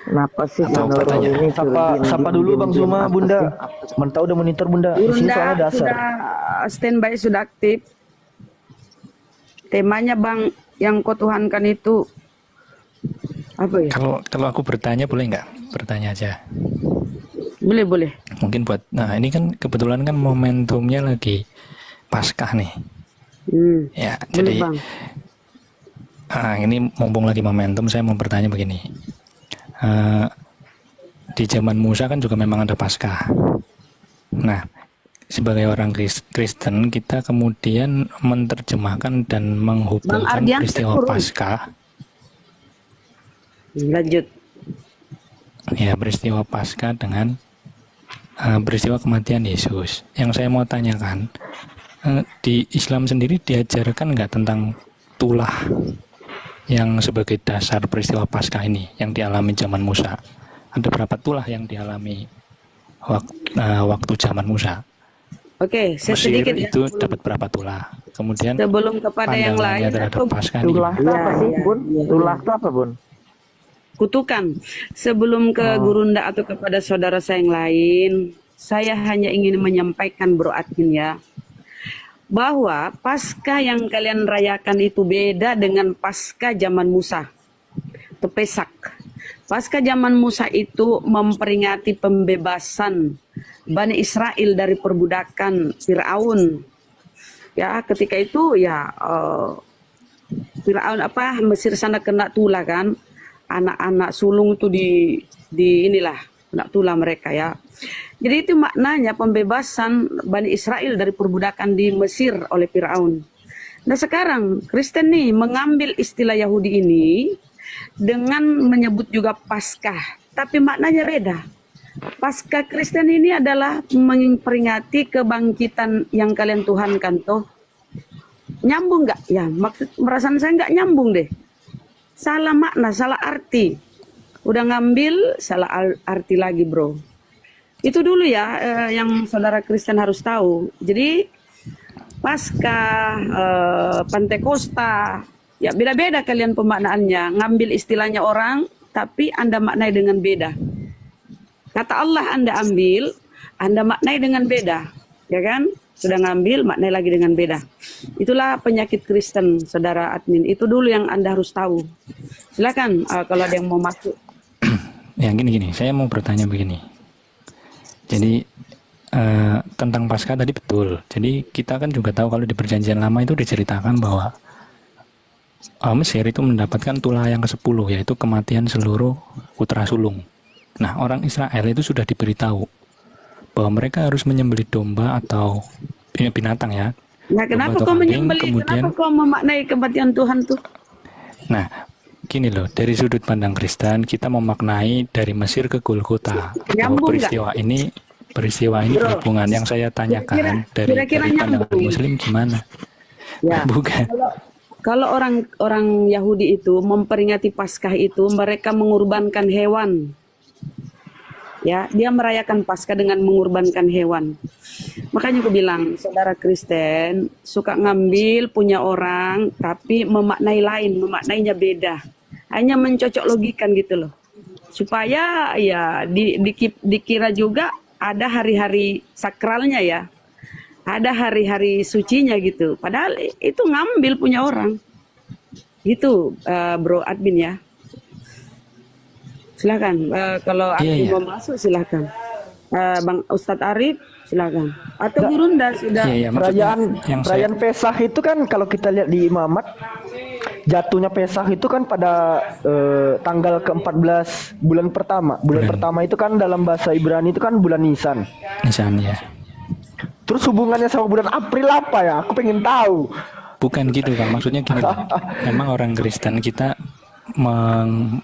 Kenapa sih Atau menurut katanya. ini Sapa dulu Bang Zuma, Bunda. Mentau udah monitor Bunda. Di sini soalnya Bunda dasar. sudah standby, sudah aktif. Temanya Bang yang kau tuhankan itu apa ya? Kalau aku bertanya boleh nggak? Bertanya aja. Boleh. Mungkin buat, nah ini kan kebetulan kan momentumnya lagi Paskah nih. Ya, Boleh, jadi Bang. ini mumpung lagi momentum, saya mau bertanya begini. Di zaman Musa kan juga memang ada Paskah. Nah, sebagai orang Kristen, kita kemudian menerjemahkan dan menghubungkan Ardian, peristiwa turun. Paskah, Lanjut. ya peristiwa Paskah dengan peristiwa kematian Yesus. Yang saya mau tanyakan, di Islam sendiri diajarkan nggak tentang tulah yang sebagai dasar peristiwa Paskah ini yang dialami zaman Musa? Ada berapa tulah yang dialami waktu zaman Musa? Oke, saya Mesir sedikit ya. itu dapat berapa tulah? Kemudian Sebelum kepada yang pandangannya lain, terhadap atau Paskah ini tulah gimana? itu apa sih, Bun? Tulah itu apa, Bun? kutukan. Sebelum ke Gurunda atau kepada saudara saya yang lain, saya hanya ingin menyampaikan Bro Admin ya, bahwa Paskah yang kalian rayakan itu beda dengan Paskah zaman Musa. Itu Pesak. Paskah zaman Musa itu memperingati pembebasan Bani Israel dari perbudakan Firaun. Ya, ketika itu ya Firaun Mesir sana kena tulah kan. Anak-anak sulung itu di inilah kena tulah mereka ya. Jadi itu maknanya pembebasan Bani Israel dari perbudakan di Mesir oleh Firaun. Nah sekarang Kristen nih mengambil istilah Yahudi ini dengan menyebut juga Paskah, tapi maknanya beda. Paskah Kristen ini adalah memperingati kebangkitan yang kalian tuhankan toh. Nyambung nggak? Ya maksud perasaan saya nggak nyambung deh. Salah makna, salah arti. Udah ngambil salah arti lagi bro. Itu dulu ya yang saudara Kristen harus tahu. Jadi Paskah, Pantekosta, ya beda-beda kalian pemaknaannya. Ngambil istilahnya orang, tapi Anda maknai dengan beda. Kata Allah Anda ambil, Anda maknai dengan beda. Ya kan? Sudah ngambil, maknai lagi dengan beda. Itulah penyakit Kristen, saudara admin. Itu dulu yang Anda harus tahu. Silakan kalau ada yang mau masuk. Ya gini, saya mau bertanya begini. Jadi tentang Paskah tadi betul. Jadi kita kan juga tahu kalau di Perjanjian Lama itu diceritakan bahwa Mesir itu mendapatkan tulah yang ke-10, yaitu kematian seluruh putra sulung. Nah, orang Israel itu sudah diberitahu bahwa mereka harus menyembelih domba atau binatang ya. Nah, kenapa kau menyembelih? Kenapa kau memaknai kematian Tuhan tuh? Nah, gini loh, dari sudut pandang Kristen kita memaknai dari Mesir ke Golgota. Peristiwa ini berhubungan. Yang saya tanyakan dari pandangan Muslim gimana? Ya. Bukan. Kalau orang Yahudi itu memperingati Paskah itu mereka mengorbankan hewan. Ya, dia merayakan Paskah dengan mengorbankan hewan. Makanya aku bilang, saudara Kristen suka ngambil punya orang tapi memaknai lain, memaknainya beda. Hanya mencocok logikan gitu loh. Supaya ya dikira juga ada hari-hari sakralnya ya. Ada hari-hari sucinya gitu. Padahal itu ngambil punya orang. Gitu Bro Admin ya. Silakan kalau Admin mau masuk silakan. Bang Ustadz Arif silakan. Atau Gurunda sudah. Perayaan Pesah itu kan kalau kita lihat di Imamat, jatuhnya Pesah itu kan pada tanggal ke-14 bulan pertama. Bulan pertama itu kan dalam bahasa Ibrani itu kan bulan Nisan. Nisan ya. Terus hubungannya sama bulan April apa ya? Aku pengen tahu. Bukan gitu kan, maksudnya gini. Memang orang Kristen kita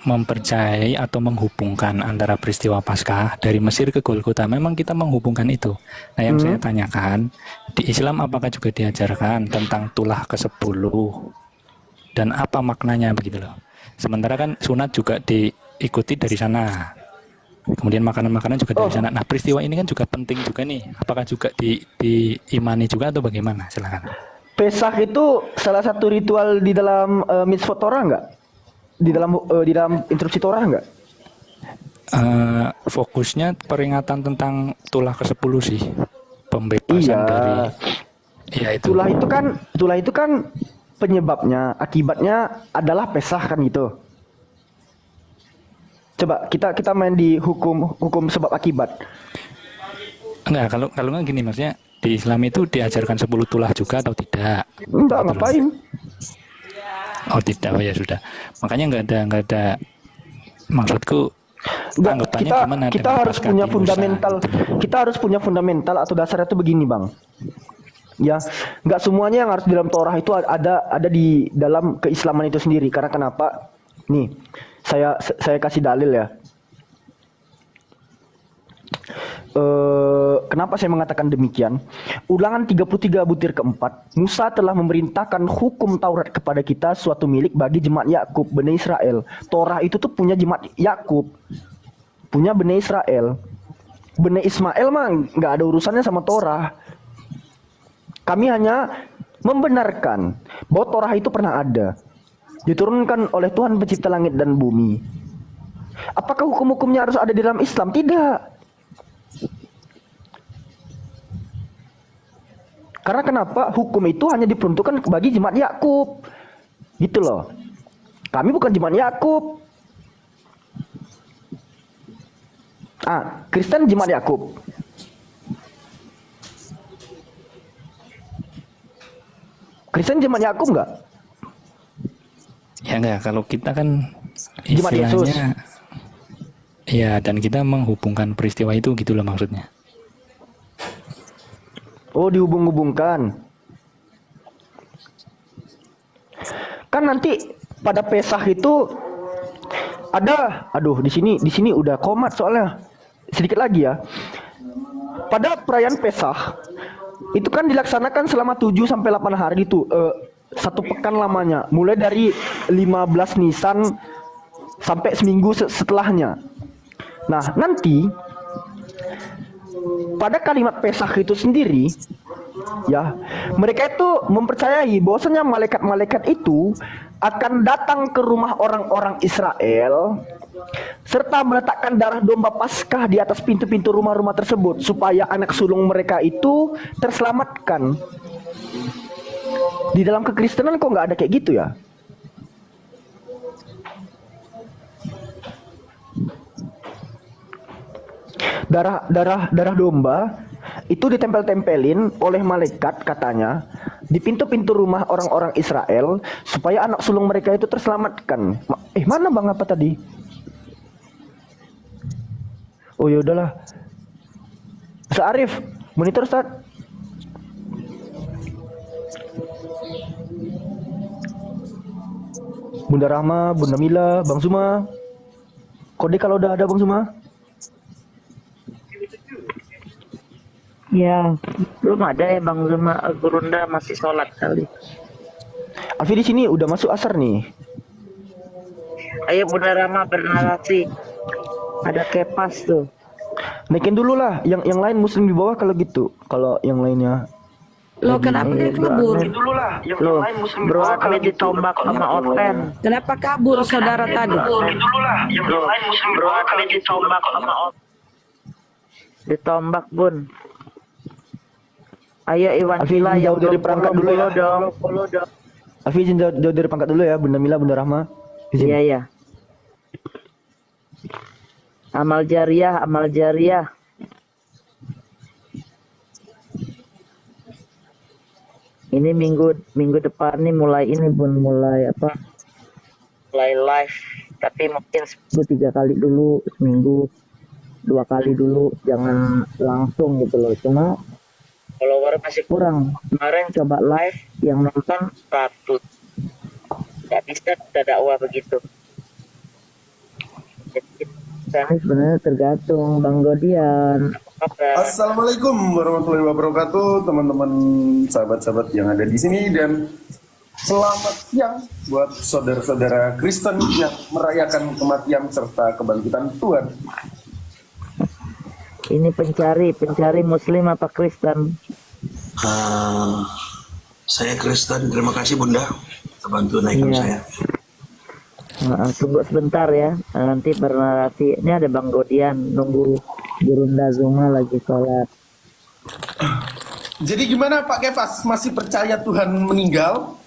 mempercayai atau menghubungkan antara peristiwa Paskah dari Mesir ke Golgota. Memang kita menghubungkan itu. Nah yang saya tanyakan, di Islam apakah juga diajarkan tentang tulah ke-10 dan apa maknanya begitu loh. Sementara kan sunat juga diikuti dari sana. Kemudian makanan-makanan juga dari sana. Nah, peristiwa ini kan juga penting juga nih. Apakah juga diimani juga atau bagaimana? Silakan. Pesah itu salah satu ritual di dalam mitzvot Torah nggak? Di dalam instruksi Torah nggak? Fokusnya peringatan tentang tulah ke-10 sih. Pembebasan dari itu. Tulah itu kan penyebabnya, akibatnya adalah Pesah kan gitu. Coba kita main di hukum sebab akibat. Enggak, kalau nggak gini, maksudnya di Islam itu diajarkan 10 tulah juga atau tidak? Enggak, ngapain? Oh tidak, oh ya sudah. Makanya nggak ada maksudku. Kita harus punya fundamental. Kita harus punya fundamental atau dasarnya itu begini, Bang. Ya, nggak semuanya yang harus di dalam Torah itu ada di dalam keislaman itu sendiri. Karena kenapa? Nih, saya kasih dalil ya. Kenapa saya mengatakan demikian? Ulangan 33 butir keempat, Musa telah memerintahkan hukum Taurat kepada kita suatu milik bagi jemaat Yakub, Bani Israel. Torah itu tuh punya jemaat Yakub, punya Bani Israel. Bani Ismail mah nggak ada urusannya sama Torah. Kami hanya membenarkan bahwa Torah itu pernah ada, diturunkan oleh Tuhan pencipta langit dan bumi. Apakah hukum-hukumnya harus ada di dalam Islam? Tidak. Karena kenapa? Hukum itu hanya diperuntukkan bagi jemaat Yakub. Gitu loh. Kami bukan jemaat Yakub. Kristen jemaat Yakub. Kristen jemaat Yakub enggak? Ya enggak, kalau kita kan jemaat Yesus. Iya, dan kita menghubungkan peristiwa itu gitu loh maksudnya. Oh, dihubung-hubungkan. Kan nanti pada Pesah itu ada, di sini udah komat soalnya. Sedikit lagi ya. Pada perayaan Pesah itu kan dilaksanakan selama 7 sampai 8 hari itu, 1 pekan lamanya, mulai dari 15 Nisan sampai seminggu setelahnya. Nah, nanti pada kalimat Pesah itu sendiri, ya, mereka itu mempercayai bahwasanya malaikat-malaikat itu akan datang ke rumah orang-orang Israel serta meletakkan darah domba Paskah di atas pintu-pintu rumah-rumah tersebut supaya anak sulung mereka itu terselamatkan. Di dalam kekristenan kok nggak ada kayak gitu ya? Darah domba itu ditempel-tempelin oleh malaikat katanya di pintu-pintu rumah orang-orang Israel supaya anak sulung mereka itu terselamatkan. Mana Bang apa tadi? Oh ya udahlah. Ustaz Arif, monitor Ustaz. Bunda Rahma, Bunda Mila, Bang Zuma. Kode kalau udah ada Bang Zuma. Ya, belum ada ya Bang Zuma. Gurunda masih sholat kali. Alfi di sini udah masuk asar nih. Ayo Bunda Rama bernarasi. Ada kepas tuh. Naikin dulu lah. Yang lain muslim di bawah kalau gitu. Kalau yang lainnya. Loh, kenapa dia kabur? Loh, Bro Ahmed ditombak sama Oten. Kenapa kabur saudara tadi? Loh, Bro Ahmed ditombak sama Oten. Ditombak Bun. Ayo Iwan Villa jauh dari perangkat dulu ya. Follow dong. Alfi izin jauh dari perangkat dulu ya, Bunda Mila, Bunda Rahma. Izin. Iya. Amal jariah. Ini minggu depan nih mulai live. Tapi mungkin 3 kali dulu, seminggu 2 kali dulu, jangan langsung gitu loh. Cuma follower masih kurang. Kemarin coba live yang nonton 100. Nggak bisa kita dakwah begitu. Jadi saya sebenarnya tergantung Bang Godian. Assalamualaikum warahmatullahi wabarakatuh, teman-teman sahabat-sahabat yang ada di sini dan Selamat siang buat saudara-saudara Kristen yang merayakan kematian serta kebangkitan Tuhan. Ini pencari Muslim apa Kristen? Saya Kristen, terima kasih Bunda bantu naikkan saya. Tunggu sebentar ya, nanti bernarasi. Ini ada Bang Godian nunggu Burunda Zuma lagi sholat. Jadi gimana Pak Kefas, masih percaya Tuhan meninggal?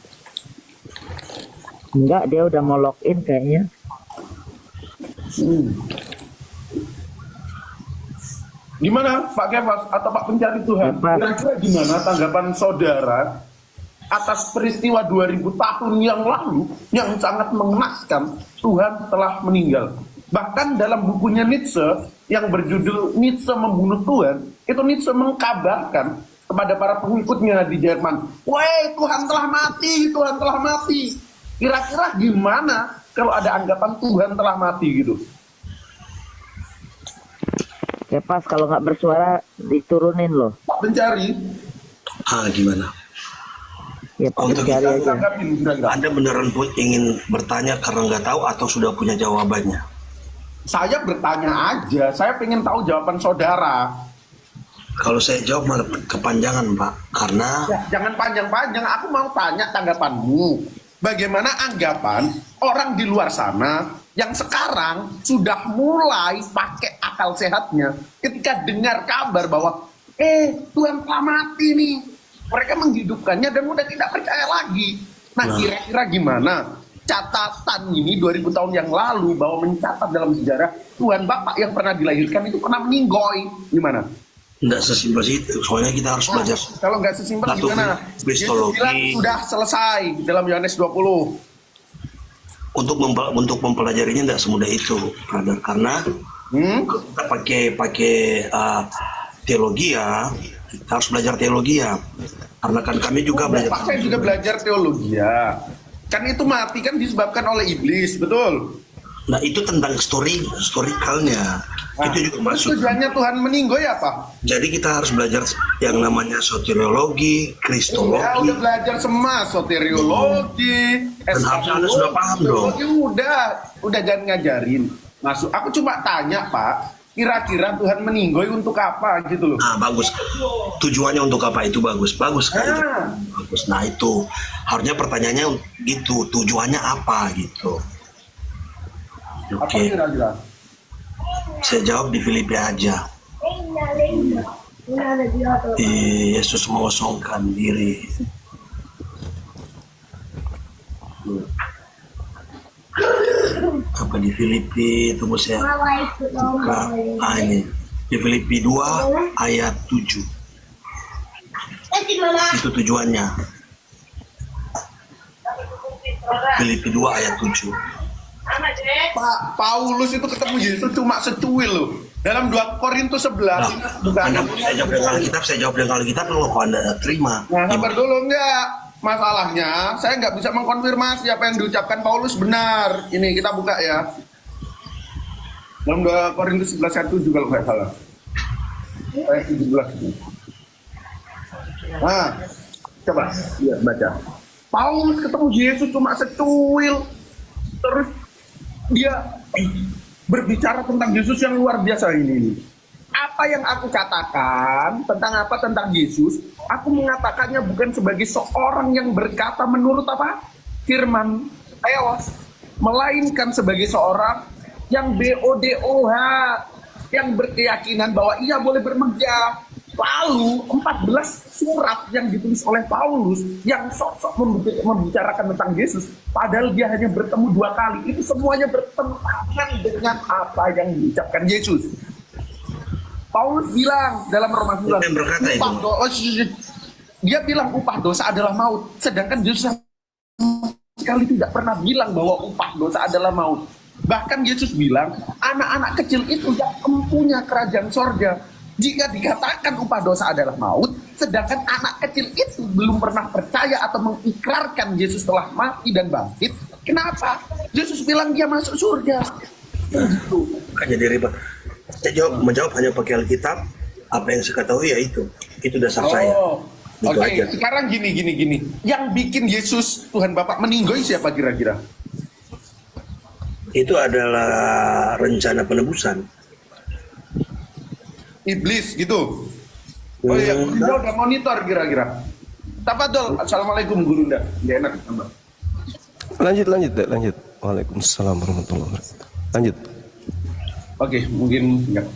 Enggak, dia udah mau login kayaknya. Gimana Pak Kefas atau Pak Pencari Tuhan? Kira-kira gimana tanggapan saudara atas peristiwa 2000 tahun yang lalu yang sangat mengenaskan, Tuhan telah meninggal. Bahkan dalam bukunya Nietzsche yang berjudul Nietzsche Membunuh Tuhan, itu Nietzsche mengkabarkan kepada para pengikutnya di Jerman, "Woi, Tuhan telah mati, Tuhan telah mati." Kira-kira gimana kalau ada anggapan Tuhan telah mati gitu? Pas kalau nggak bersuara diturunin loh. Pak Pencari. Gimana? Ya Pak Untuk Pencari aja. Anda beneran ingin bertanya karena nggak tahu atau sudah punya jawabannya? Saya bertanya aja, saya pengen tahu jawaban saudara. Kalau saya jawab malah kepanjangan Pak, karena Jangan panjang-panjang, aku mau tanya tanggapanmu. Bagaimana anggapan orang di luar sana yang sekarang sudah mulai pakai akal sehatnya ketika dengar kabar bahwa Tuhan telah mati nih. Mereka menghidupkannya dan udah tidak percaya lagi. Nah, kira-kira gimana catatan ini 2000 tahun yang lalu bahwa mencatat dalam sejarah Tuhan Bapak yang pernah dilahirkan itu pernah meninggoy. Gimana? nggak sesimpel itu, soalnya kita harus belajar. Kalau nggak sesimpel gimana? Kristologi. Yesus bilang sudah selesai dalam Yohanes 20. Untuk mempelajarinya tidak semudah itu, brother. Karena kita pakai teologi ya, kita harus belajar teologi ya. Karena kan kami juga belajar. Saya juga belajar teologi ya. Kan itu mati kan disebabkan oleh iblis, betul? Nah itu tentang historikalnya. Itu juga masuk. Tujuannya Tuhan meninggoy apa? Jadi kita harus belajar yang namanya soteriologi, kristologi. Ya udah belajar semua, soteriologi, Dan harusnya Anda sudah paham dong. Udah jangan ngajarin. Masuk. Aku cuma tanya Pak, kira-kira Tuhan meninggoy untuk apa gitu loh? Nah bagus. Tujuannya untuk apa itu bagus sekali. Bagus. Nah itu harusnya pertanyaannya gitu. Tujuannya apa gitu? Oke. Saya jawab di Filipi aja. Yesus mengosongkan diri. Apa di Filipi? Tunggu saya buka. Ini di Filipi 2 ayat 7. Itu tujuannya. Filipi 2 ayat 7. Pak Paulus itu ketemu Yesus cuma secuil loh. Dalam 2 Korintus 11 saya jawab dengan Alkitab, kalau Anda terima. Nah, sabar dulu enggak. Masalahnya saya nggak bisa mengkonfirmasi apa yang diucapkan Paulus benar. Ini kita buka ya. Dalam 2 Korintus 11 ayat 7 kalau nggak salah. Ayat 17. Nah, coba lihat baca. Paulus ketemu Yesus cuma secuil. Terus dia berbicara tentang Yesus yang luar biasa ini. Apa yang aku katakan tentang Yesus, aku mengatakannya bukan sebagai seorang yang berkata menurut apa? Firman Theos, melainkan sebagai seorang yang BODOH, yang berkeyakinan bahwa ia boleh bermegah. Lalu 14 surat yang ditulis oleh Paulus yang sok-sok membicarakan tentang Yesus, padahal dia hanya bertemu 2 kali, itu semuanya bertentangan dengan apa yang diucapkan Yesus. Paulus bilang dalam Roma 9, dia bilang upah dosa adalah maut, sedangkan Yesus sekali tidak pernah bilang bahwa upah dosa adalah maut. Bahkan Yesus bilang anak-anak kecil itu yang mempunyai kerajaan sorga. Jika dikatakan upah dosa adalah maut, sedangkan anak kecil itu belum pernah percaya atau mengikrarkan Yesus telah mati dan bangkit, kenapa Yesus bilang dia masuk surga? Kan jadi ribet. Saya menjawab hanya pakai Alkitab. Apa yang saya ketahui ya itu dasar saya. Gitu Oke, aja. sekarang gini. Yang bikin Yesus Tuhan Bapak meninggoy siapa kira-kira? Itu adalah rencana penebusan. Iblis gitu. Oh iya, Gurunda udah monitor kira-kira. Tafadol. Assalamualaikum Gurunda. Gak enak tambah. Lanjut. Waalaikumsalam warahmatullahi wabarakatuh. Lanjut. Oke, mungkin enggak.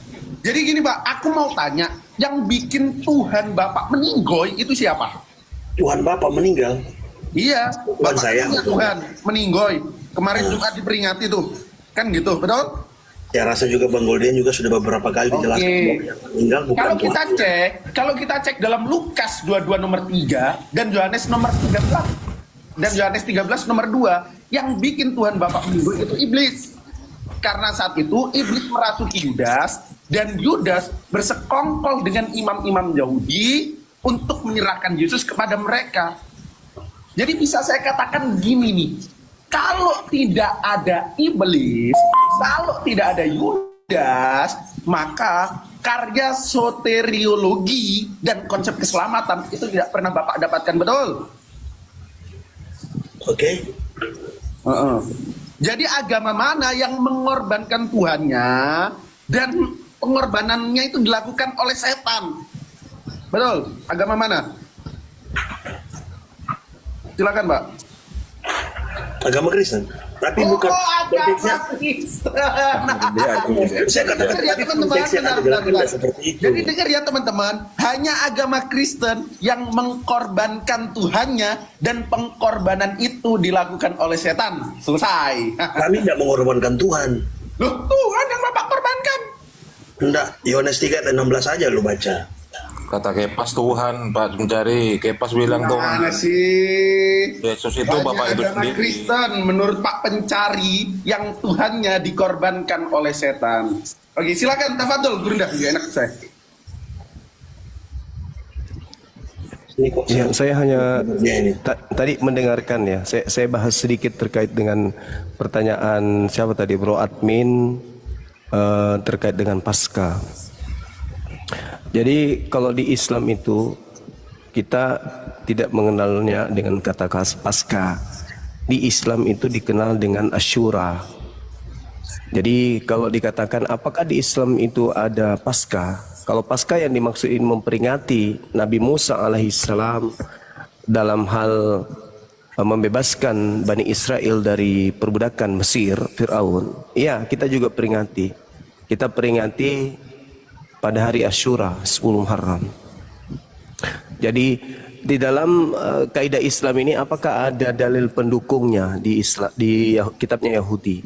Jadi gini Pak, aku mau tanya, yang bikin Tuhan Bapak meninggoy itu siapa? Tuhan Bapak meninggal. Iya, Tuhan saya. Tuhan meninggoy. Kemarin Jumat diperingati tuh. Kan gitu, betul? Saya rasa juga Bang Goldian juga sudah beberapa kali dijelaskan bahwa yang meninggal bukan Kalau kita cek dalam Lukas 22 nomor 3 dan Yohanes nomor 13 dan Yohanes 13 nomor 2, yang bikin Tuhan Bapak meninggoy itu iblis. Karena saat itu iblis merasuki Yudas dan Yudas bersekongkol dengan imam-imam Yahudi untuk menyerahkan Yesus kepada mereka. Jadi bisa saya katakan gini nih, kalau tidak ada iblis, kalau tidak ada Yudas, maka karya soteriologi dan konsep keselamatan itu tidak pernah Bapak dapatkan, betul? Oke. Jadi agama mana yang mengorbankan Tuhannya dan pengorbanannya itu dilakukan oleh setan? Betul? Agama mana? Silakan, Pak. Agama Kristen. Tapi bukan konteksnya. Saya katakan ya, teman-teman, benar. seperti itu. Jadi dengar ya teman-teman, hanya agama Kristen yang mengkorbankan Tuhannya dan pengkorbanan itu dilakukan oleh setan. Selesai. Kami tidak mengorbankan Tuhan. Loh, Tuhan yang Bapak korbankan. Enggak, Yohanes 3 ayat 16 aja lu baca. Kata Kepas Tuhan, Pak mencari. Kepas bilang Mana sih? Yesus itu Banyak Bapak itu agama sendiri. Kristen menurut Pak Pencari yang Tuhannya dikorbankan oleh setan. Oke, silakan tafadhol Gurunda, nggak enak saya. Ya, saya hanya tadi mendengarkan ya. Saya bahas sedikit terkait dengan pertanyaan siapa tadi, Bro Admin, terkait dengan Paskah. Jadi kalau di Islam itu kita tidak mengenalnya dengan kata Paskah. Di Islam itu dikenal dengan Asyura. Jadi kalau dikatakan apakah di Islam itu ada Paskah? Kalau Paskah yang dimaksudin memperingati Nabi Musa alaihissalam dalam hal membebaskan Bani Israel dari perbudakan Mesir, Fir'aun. Ya, kita juga peringati. Kita peringati pada hari Asyura 10 Muharram. Jadi di dalam kaidah Islam ini apakah ada dalil pendukungnya di kitabnya Yahudi?